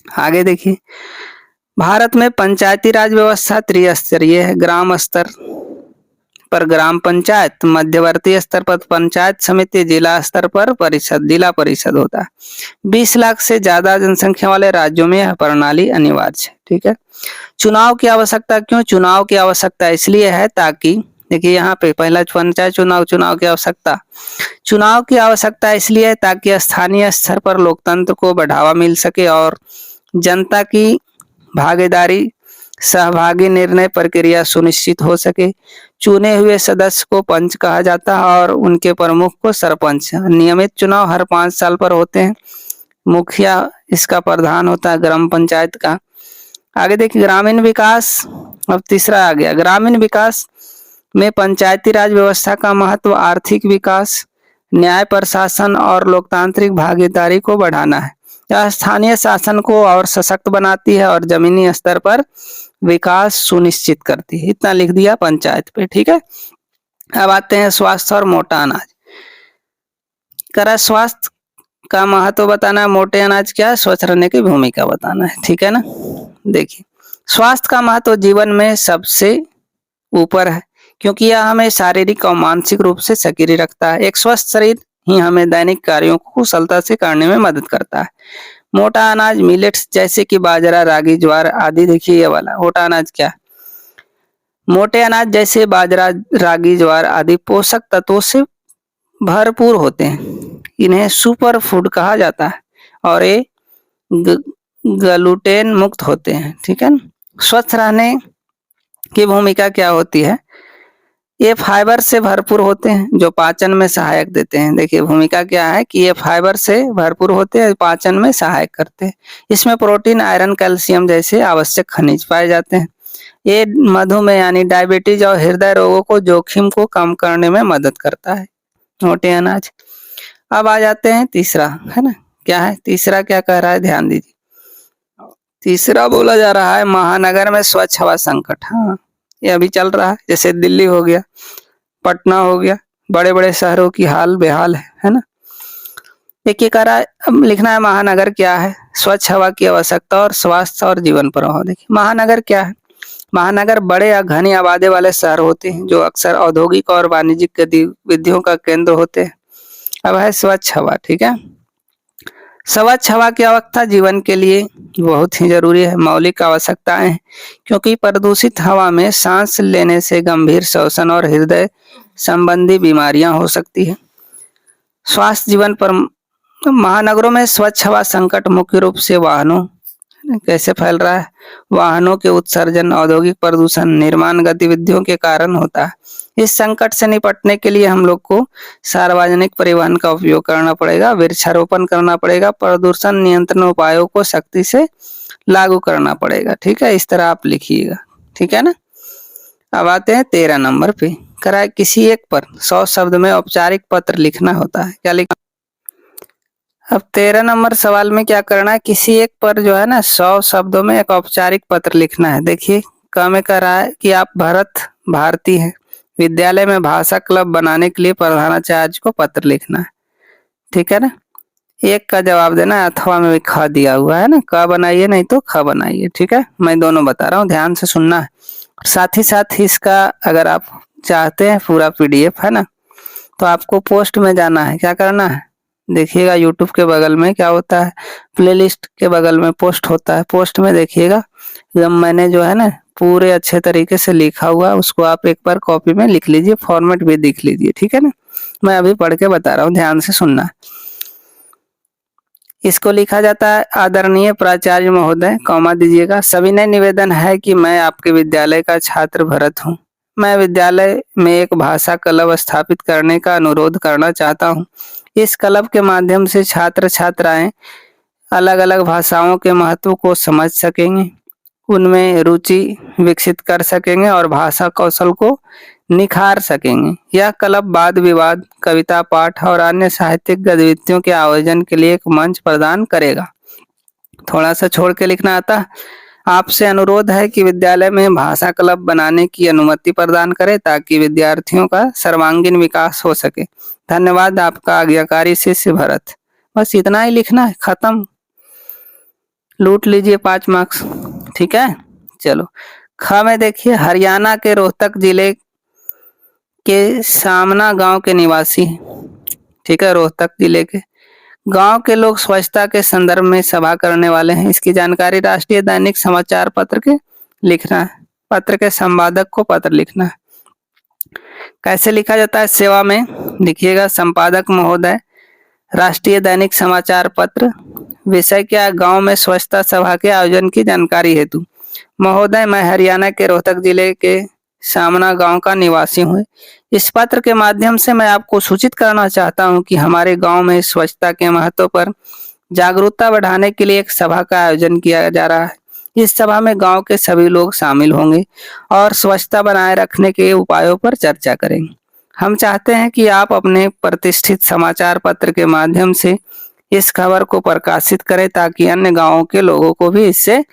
आगे देखिए, भारत में पंचायती राज व्यवस्था त्रिस्तरीय है। ग्राम स्तर पर ग्राम पंचायत, मध्यवर्ती स्तर पर पंचायत समिति, जिला स्तर पर परिषद, जिला परिषद होता है। 20 लाख से ज्यादा जनसंख्या वाले राज्यों में यह प्रणाली अनिवार्य है। ठीक है, चुनाव की आवश्यकता क्यों, चुनाव की आवश्यकता इसलिए है ताकि, देखिए यहाँ पे पहला पंचायत चुनाव, चुनाव की आवश्यकता, चुनाव की आवश्यकता इसलिए है ताकि स्थानीय स्तर पर लोकतंत्र को बढ़ावा मिल सके और जनता की भागीदारी, सहभागी निर्णय प्रक्रिया सुनिश्चित हो सके। चुने हुए सदस्य को पंच कहा जाता है और उनके प्रमुख को सरपंच। नियमित चुनाव हर 5 साल पर होते हैं। मुखिया इसका प्रधान होता है ग्राम पंचायत का। आगे देखिए, ग्रामीण विकास, अब तीसरा आ गया। ग्रामीण विकास में पंचायती राज व्यवस्था का महत्व आर्थिक विकास, न्याय प्रशासन और लोकतांत्रिक भागीदारी को बढ़ाना है। यह स्थानीय शासन को और सशक्त बनाती है और जमीनी स्तर पर विकास सुनिश्चित करती है। इतना लिख दिया पंचायत पे। ठीक है, अब आते हैं स्वास्थ्य और मोटा अनाज। करा स्वास्थ्य का महत्व बताना है, मोटे अनाज क्या है, स्वस्थ रहने की भूमिका बताना है। ठीक है ना, देखिए स्वास्थ्य का महत्व जीवन में सबसे ऊपर है क्योंकि यह हमें शारीरिक और मानसिक रूप से सक्रिय रखता है। एक स्वस्थ शरीर ही हमें दैनिक कार्यों को कुशलता से करने में मदद करता है। मोटा अनाज मिलेट्स जैसे कि बाजरा, रागी, ज्वार आदि, देखिए ये वाला मोटा अनाज क्या है, मोटे अनाज जैसे बाजरा, रागी, ज्वार आदि पोषक तत्वों से भरपूर होते हैं। इन्हें सुपर फूड कहा जाता है और ये ग्लूटेन मुक्त होते हैं। ठीक है ना, स्वस्थ रहने की भूमिका क्या होती है, ये फाइबर से भरपूर होते हैं जो पाचन में सहायक देते हैं। देखिए भूमिका क्या है कि ये फाइबर से भरपूर होते हैं, पाचन में सहायक करते हैं। इसमें प्रोटीन, आयरन, कैल्शियम जैसे आवश्यक खनिज पाए जाते हैं। ये मधुमेह यानी डायबिटीज और हृदय रोगों को जोखिम को कम करने में मदद करता है, मोटे अनाज। अब आ जाते हैं तीसरा, है ना, क्या है तीसरा, क्या कह रहा है, ध्यान दीजिए। तीसरा बोला जा रहा है महानगर में स्वच्छ हवा संकट। हाँ, ये अभी चल रहा है, जैसे दिल्ली हो गया, पटना हो गया, बड़े बड़े शहरों की हाल बेहाल है ना। देखिए कह रहा है, अब लिखना है महानगर क्या है, स्वच्छ हवा की आवश्यकता और स्वास्थ्य और जीवन प्रभाव। देखिए महानगर क्या है, महानगर बड़े या घनी आबादी वाले शहर होते हैं जो अक्सर औद्योगिक और वाणिज्यिक गतिविधियों का केंद्र होते हैं। अब है स्वच्छ हवा, ठीक है। स्वच्छ हवा की आवश्यकता जीवन के लिए बहुत ही जरूरी है, मौलिक आवश्यकताएं हैं, क्योंकि प्रदूषित हवा में सांस लेने से गंभीर श्वसन और हृदय संबंधी बीमारियां हो सकती है। स्वास्थ्य जीवन पर महानगरों में स्वच्छ हवा संकट मुख्य रूप से वाहनों कैसे फैल रहा है, वाहनों के उत्सर्जन, औद्योगिक प्रदूषण, निर्माण गतिविधियों के कारण होता है। इस संकट से निपटने के लिए हम लोग को सार्वजनिक परिवहन का उपयोग करना पड़ेगा, वृक्षारोपण करना पड़ेगा, प्रदूषण नियंत्रण उपायों को सख्ती से लागू करना पड़ेगा। ठीक है, इस तरह आप लिखिएगा, ठीक है ना। अब आते हैं 13 नंबर पे, कराए किसी एक पर 100 शब्द में औपचारिक पत्र लिखना होता है, क्या लिखना। अब 13 नंबर सवाल में क्या करना है, किसी एक पर जो है ना 100 शब्दों में एक औपचारिक पत्र लिखना है। देखिए क में कह रहा है कि आप भारती हैं, विद्यालय में भाषा क्लब बनाने के लिए प्रधानाचार्य को पत्र लिखना है, ठीक है ना। एक का जवाब देना है, अथवा में भी ख दिया हुआ है ना, क बनाइए नहीं तो ख बनाइए, ठीक है। मैं दोनों बता रहा हूँ, ध्यान से सुनना है। साथ ही साथ इसका अगर आप चाहते हैं पूरा PDF है ना, तो आपको पोस्ट में जाना है, क्या करना है, देखिएगा यूट्यूब के बगल में क्या होता है, प्लेलिस्ट के बगल में पोस्ट होता है, पोस्ट में देखिएगा जब मैंने जो है ना पूरे अच्छे तरीके से लिखा हुआ, उसको आप एक बार कॉपी में लिख लीजिए, फॉर्मेट भी देख लीजिए, ठीक है ना। मैं अभी पढ़ के बता रहा हूँ, ध्यान से सुनना। इसको लिखा जाता है, आदरणीय प्राचार्य महोदय, कॉमा दीजिएगा, सविनय निवेदन है कि मैं आपके विद्यालय का छात्र भरत हूँ। मैं विद्यालय में एक भाषा क्लब स्थापित करने का अनुरोध करना चाहता हूँ। इस क्लब के माध्यम से छात्र छात्राएं अलग अलग भाषाओं के महत्व को समझ सकेंगे, उनमें रुचि विकसित कर सकेंगे और भाषा कौशल को निखार सकेंगे। यह क्लब वाद विवाद, कविता पाठ और अन्य साहित्यिक गतिविधियों के आयोजन के लिए एक मंच प्रदान करेगा। थोड़ा सा छोड़ के लिखना आता है, आपसे अनुरोध है कि विद्यालय में भाषा क्लब बनाने की अनुमति प्रदान करें ताकि विद्यार्थियों का सर्वांगीण विकास हो सके। धन्यवाद, आपका आज्ञाकारी शिष्य भरत। बस इतना ही लिखना है, खत्म, लूट लीजिए 5 मार्क्स, ठीक है। चलो ख में देखिए, हरियाणा के रोहतक जिले के सामना गांव के निवासी, ठीक है, रोहतक जिले के गांव के लोग स्वच्छता के संदर्भ में सभा करने वाले हैं। इसकी जानकारी राष्ट्रीय दैनिक समाचार पत्र के लिखना है, पत्र के संपादक को पत्र लिखना है। कैसे लिखा जाता है, सेवा में लिखिएगा, संपादक महोदय, राष्ट्रीय दैनिक समाचार पत्र, विषय क्या, गांव में स्वच्छता सभा के आयोजन की जानकारी हेतु। महोदय, मैं हरियाणा के रोहतक जिले के सामना गांव का निवासी हूँ। इस पत्र के माध्यम से मैं आपको सूचित करना चाहता हूं कि हमारे गांव में स्वच्छता के महत्व पर जागरूकता बढ़ाने के लिए एक सभा का आयोजन किया जा रहा है। इस सभा में गांव के सभी लोग शामिल होंगे और स्वच्छता बनाए रखने के उपायों पर चर्चा करेंगे। हम चाहते हैं कि आप अपने प्रतिष्ठित समाचार पत्र के माध्यम से इस खबर को प्रकाशित करें ताकि अन्य गांवों के लोगों को भी इससे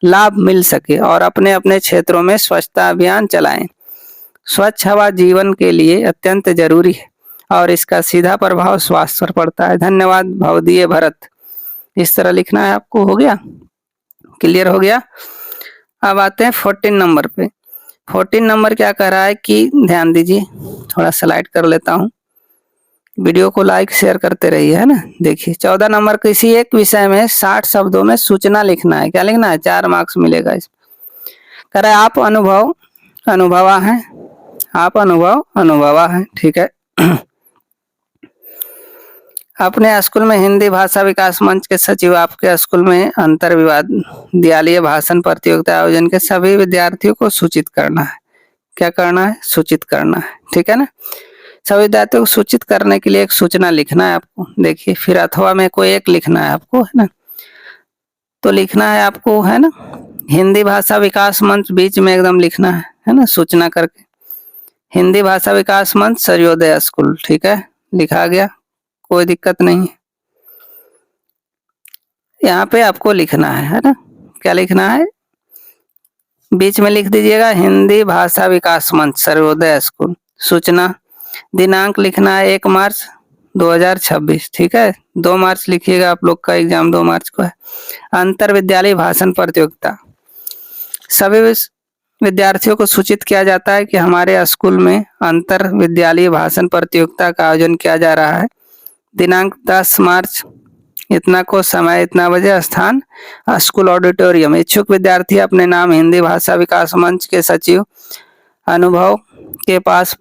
लाभ मिल सके और अपने अपने क्षेत्रों में स्वच्छता अभियान चलाएं। स्वच्छ हवा जीवन के लिए अत्यंत जरूरी है और इसका सीधा प्रभाव स्वास्थ्य पर पड़ता है। धन्यवाद, भवदीय भरत। इस तरह लिखना है आपको, हो गया, क्लियर हो गया। अब आते हैं 14 नंबर पे। 14 नंबर क्या कह रहा है कि ध्यान दीजिए, थोड़ा स्लाइड कर लेता हूँ, वीडियो को लाइक शेयर करते रहिए, है ना। देखिए 14 नंबर, किसी एक विषय में 60 शब्दों में सूचना लिखना है, क्या लिखना है, 4 मार्क्स मिलेगा इस। कह रहा है आप अनुभवा हैं, आप अनुभवा हैं, ठीक है। अपने स्कूल में हिंदी भाषा विकास मंच के सचिव आपके स्कूल में अंतर विद्यालय भाषण प्रतियोगिता आयोजन के सभी विद्यार्थियों को सूचित करना है, क्या करना है, सूचित करना है, ठीक है ना। सभी विद्यार्थियों को सूचित करने के लिए एक सूचना लिखना है आपको। देखिए फिर अथवा में कोई एक लिखना है आपको, है ना, तो लिखना है आपको, है ना, हिंदी भाषा विकास मंच बीच में एकदम लिखना है ना, सूचना करके हिंदी भाषा विकास मंच सर्वोदय स्कूल, ठीक है, लिखा गया, कोई दिक्कत नहीं है। यहाँ पे आपको लिखना है ना, क्या लिखना है, बीच में लिख दीजिएगा हिंदी भाषा विकास मंच सर्वोदय स्कूल। सूचना, दिनांक लिखना है 1 मार्च 2026, ठीक है, 2 मार्च लिखिएगा, आप लोग का एग्जाम 2 मार्च को है। अंतर विद्यालय भाषण प्रतियोगिता, सभी विद्यार्थियों को सूचित किया जाता है कि हमारे स्कूल में अंतर विद्यालय भाषण प्रतियोगिता का आयोजन किया जा रहा है। दिनांक 10 मार्च इतना को, समय इतना बजे, स्थान स्कूल ऑडिटोरियम। इच्छुक विद्यार्थी अपने नाम हिंदी भाषा विकास मंच के सचिव अनुभव के पास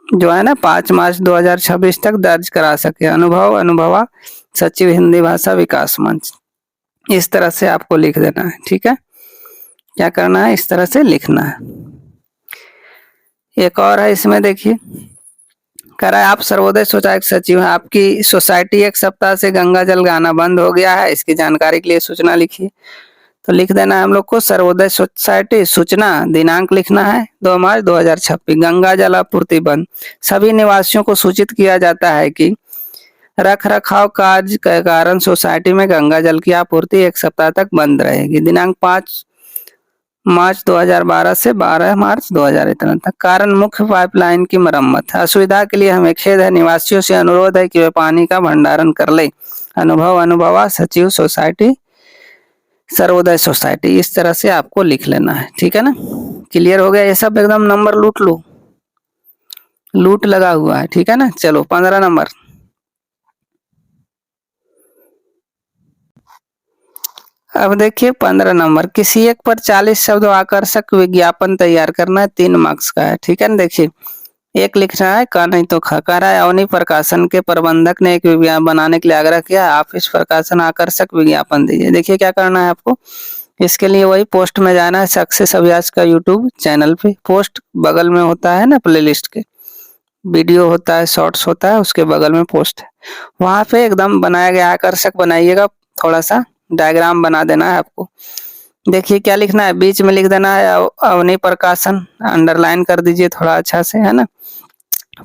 जो है ना 5 मार्च 2026 तक दर्ज करा सके। अनुभवा सचिव हिंदी भाषा विकास मंच, इस तरह से आपको लिख देना है। ठीक है, क्या करना है, इस तरह से लिखना है। एक और है इसमें, देखिए कह रहा है आप सर्वोदय सोसाइटी के सचिव हैं, आपकी सोसाइटी एक सप्ताह से गंगा जल गाना बंद हो गया है, इसकी जानकारी के लिए सूचना लिखिए। तो लिख देना है हम लोग को सर्वोदय सोसाइटी, सूचना, दिनांक लिखना है 2 मार्च 2026, गंगा जल आपूर्ति बंद। सभी निवासियों को सूचित किया जाता है कि रख रखाव कार्य के कारण सोसाइटी में गंगा जल की आपूर्ति एक सप्ताह तक बंद रहेगी। दिनांक 5 मार्च 2012 से 12 मार्च 2000 इतना तक। कारण मुख्य पाइपलाइन की मरम्मत। असुविधा के लिए हमें खेद है, निवासियों से अनुरोध है कि वे पानी का भंडारण कर ले। अनुभवा सचिव सोसाइटी सर्वोदय सोसाइटी, इस तरह से आपको लिख लेना है। ठीक है ना, क्लियर हो गया? ये सब एकदम नंबर लूट लो, लूट लगा हुआ है। ठीक है ना, चलो 15 नंबर। अब देखिए 15 नंबर, किसी एक पर 40 शब्द आकर्षक विज्ञापन तैयार करना है, 3 मार्क्स का है। ठीक है ना, देखिए एक लिखना है का नहीं तो खा। कह रहा है अवनी प्रकाशन के प्रबंधक ने एक विज्ञापन बनाने के लिए आग्रह किया, आप इस प्रकाशन आकर्षक विज्ञापन दीजिए। देखिए क्या करना है आपको, इसके लिए वही पोस्ट में जाना है, सक्सेस अभ्यास का यूट्यूब चैनल पे। पोस्ट बगल में होता है ना, प्लेलिस्ट के वीडियो होता है, शॉर्ट्स होता है, उसके बगल में पोस्ट है, वहां पे एकदम बनाया गया आकर्षक बनाइएगा, थोड़ा सा डायग्राम बना देना है आपको। देखिए क्या लिखना है, बीच में लिख देना है अवनी प्रकाशन, अंडरलाइन कर दीजिए थोड़ा अच्छा से, है ना।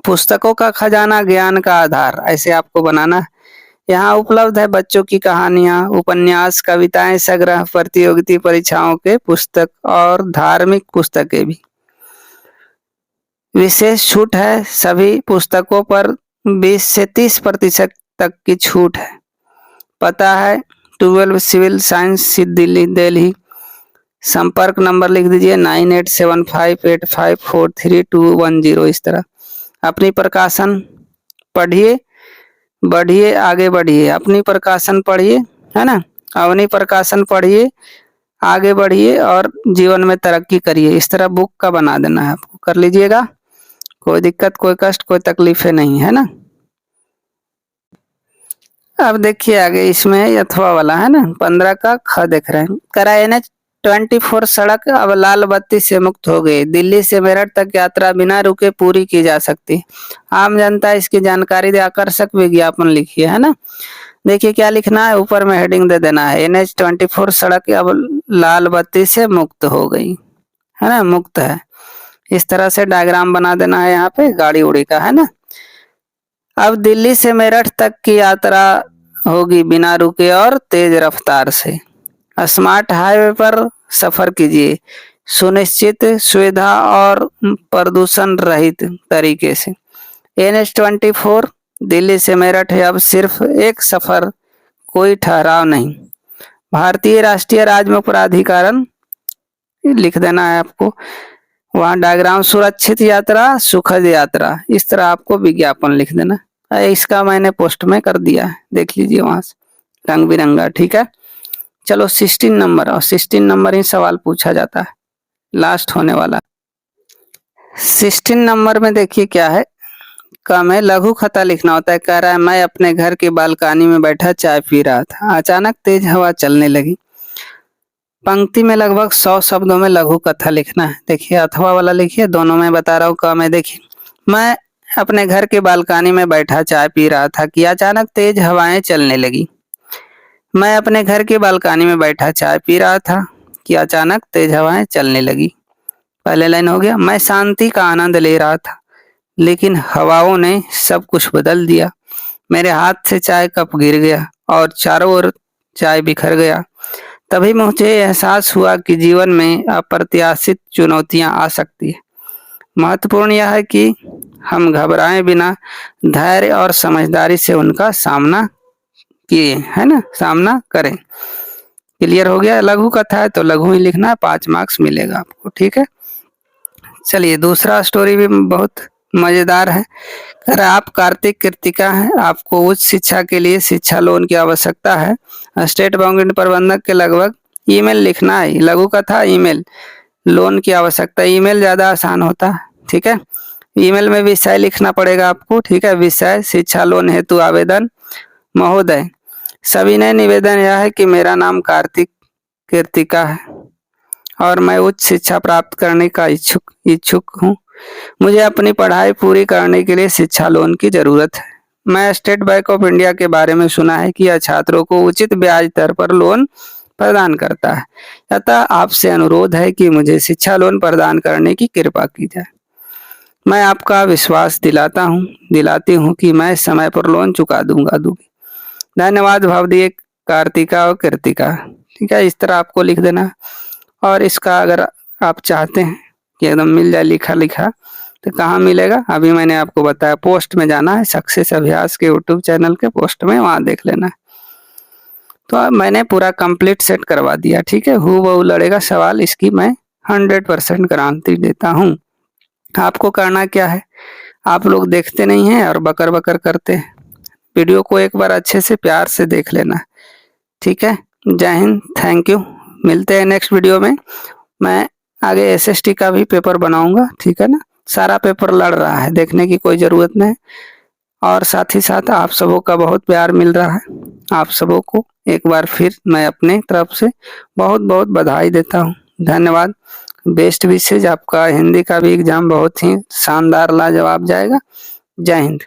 पुस्तकों का खजाना ज्ञान का आधार, ऐसे आपको बनाना है। यहाँ उपलब्ध है बच्चों की कहानियां, उपन्यास, कविताएं, संग्रह, प्रतियोगिता परीक्षाओं के पुस्तक और धार्मिक पुस्तकें भी। विशेष छूट है, सभी पुस्तकों पर 20 से 30% तक की छूट है। पता है 12 सिविल साइंस दिल्ली। संपर्क नंबर लिख दीजिए 98758543 इस तरह। अपनी प्रकाशन पढ़िए, बढ़िए, आगे बढ़िए, अपनी प्रकाशन पढ़िए, है ना, अवनी प्रकाशन पढ़िए, आगे बढ़िए और जीवन में तरक्की करिए। इस तरह बुक का बना देना है आपको, कर लीजिएगा, कोई दिक्कत, कोई कष्ट, कोई तकलीफें नहीं, है ना। अब देखिए आगे इसमें अथवा वाला है ना, 15 का ख देख रहे हैं। करा NH-24 सड़क अब लाल बत्ती से मुक्त हो गई, दिल्ली से मेरठ तक यात्रा बिना रुके पूरी की जा सकती। आम जनता इसकी जानकारी दे आकर्षक विज्ञापन लिखिए, है ना। देखिए क्या लिखना है, ऊपर में हेडिंग दे देना है NH-24 सड़क अब लाल बत्ती से मुक्त हो गई, है ना, मुक्त है। इस तरह से डायग्राम बना देना है यहाँ पे गाड़ी उड़ी का, है ना। अब दिल्ली से मेरठ तक की यात्रा होगी बिना रुके और तेज रफ्तार से। स्मार्ट हाईवे पर सफर कीजिए सुनिश्चित सुविधा और प्रदूषण रहित तरीके से। NH-24 दिल्ली से मेरठ है अब सिर्फ एक सफर, कोई ठहराव नहीं। भारतीय राष्ट्रीय राजमार्ग प्राधिकरण लिख देना है आपको, वहाँ डायग्राम सुरक्षित यात्रा, सुखद यात्रा, इस तरह आपको विज्ञापन लिख देना। इसका मैंने पोस्ट में कर दिया है, देख लीजिए वहां से रंग बिरंगा। ठीक है, चलो 16 नंबर, और 16 नंबर ही सवाल पूछा जाता है, लास्ट होने वाला। 16 नंबर में देखिए क्या है, कम है, लघु कथा लिखना होता है। कह रहा है मैं अपने घर की बालकनी में बैठा चाय पी रहा था, अचानक तेज हवा चलने लगी। पंक्ति में लगभग 100 शब्दों में लघु कथा लिखना है। देखिए अथवा वाला लिखिए, दोनों में बता रहा हूँ कम है। देखिए मैं अपने घर के बालकनी में बैठा चाय पी रहा था कि अचानक तेज हवाएं चलने लगी। मैं अपने घर के बालकनी में बैठा चाय पी रहा था कि अचानक तेज हवाएं चलने लगी। पहले लाइन हो गया, मैं शांति का आनंद ले रहा था लेकिन हवाओं ने सब कुछ बदल दिया। मेरे हाथ से चाय कप गिर गया और चारों ओर चाय बिखर गया। तभी मुझे एहसास हुआ कि जीवन में अप्रत्याशित चुनौतियां आ सकती है। महत्वपूर्ण यह है कि हम घबराएं बिना धैर्य और समझदारी से उनका सामना किए, है ना, सामना करें। क्लियर हो गया? लघु कथा है तो लघु ही लिखना है, 5 मार्क्स मिलेगा आपको, ठीक है। चलिए दूसरा स्टोरी भी बहुत मजेदार है। अगर आप कार्तिक कृतिका हैं, आपको उच्च शिक्षा के लिए शिक्षा लोन की आवश्यकता है। स्टेट बैंक प्रबंधक के लगभग ईमेल लिखना है। लघु कथा ईमेल लोन की आवश्यकता, ईमेल ज़्यादा आसान होता है, ठीक है। ईमेल में विषय लिखना पड़ेगा आपको, ठीक है। विषय शिक्षा लोन हेतु आवेदन। महोदय, सविनय निवेदन यह है कि मेरा नाम कार्तिक कृतिका है और मैं उच्च शिक्षा प्राप्त करने का इच्छुक हूँ। मुझे अपनी पढ़ाई पूरी करने के लिए शिक्षा लोन की जरूरत है। मैं स्टेट बैंक ऑफ इंडिया के बारे में सुना है कि यह छात्रों को उचित ब्याज दर पर लोन प्रदान करता है। अतः आपसे अनुरोध है कि मुझे शिक्षा लोन प्रदान करने की कृपा की जाए। मैं आपका विश्वास दिलाती हूँ कि मैं समय पर लोन चुका दूंगी। धन्यवाद भवदीय कार्तिका और कृतिका, ठीक है। इस तरह आपको लिख देना। और इसका अगर आप चाहते हैं कि एकदम मिल जाए लिखा लिखा, तो कहाँ मिलेगा? अभी मैंने आपको बताया, पोस्ट में जाना है, सक्सेस अभ्यास के यूट्यूब चैनल के पोस्ट में, वहाँ देख लेना है। तो अब मैंने पूरा कंप्लीट सेट करवा दिया, ठीक है। हूबहू लड़ेगा सवाल, इसकी मैं 100% गारंटी देता हूँ। आपको करना क्या है, आप लोग देखते नहीं हैं और बकर बकर करते हैं। वीडियो को एक बार अच्छे से प्यार से देख लेना, ठीक है। जय हिंद, थैंक यू। मिलते हैं नेक्स्ट वीडियो में। मैं आगे एसएसटी का भी पेपर बनाऊंगा, ठीक है ना। सारा पेपर लड़ रहा है, देखने की कोई ज़रूरत नहीं। और साथ ही साथ आप सबों का बहुत प्यार मिल रहा है। आप सबों को एक बार फिर मैं अपने तरफ से बहुत बहुत बधाई देता हूँ। धन्यवाद। Best wishes. आपका हिंदी का भी एग्जाम बहुत ही शानदार लाजवाब जाएगा। जय हिंद।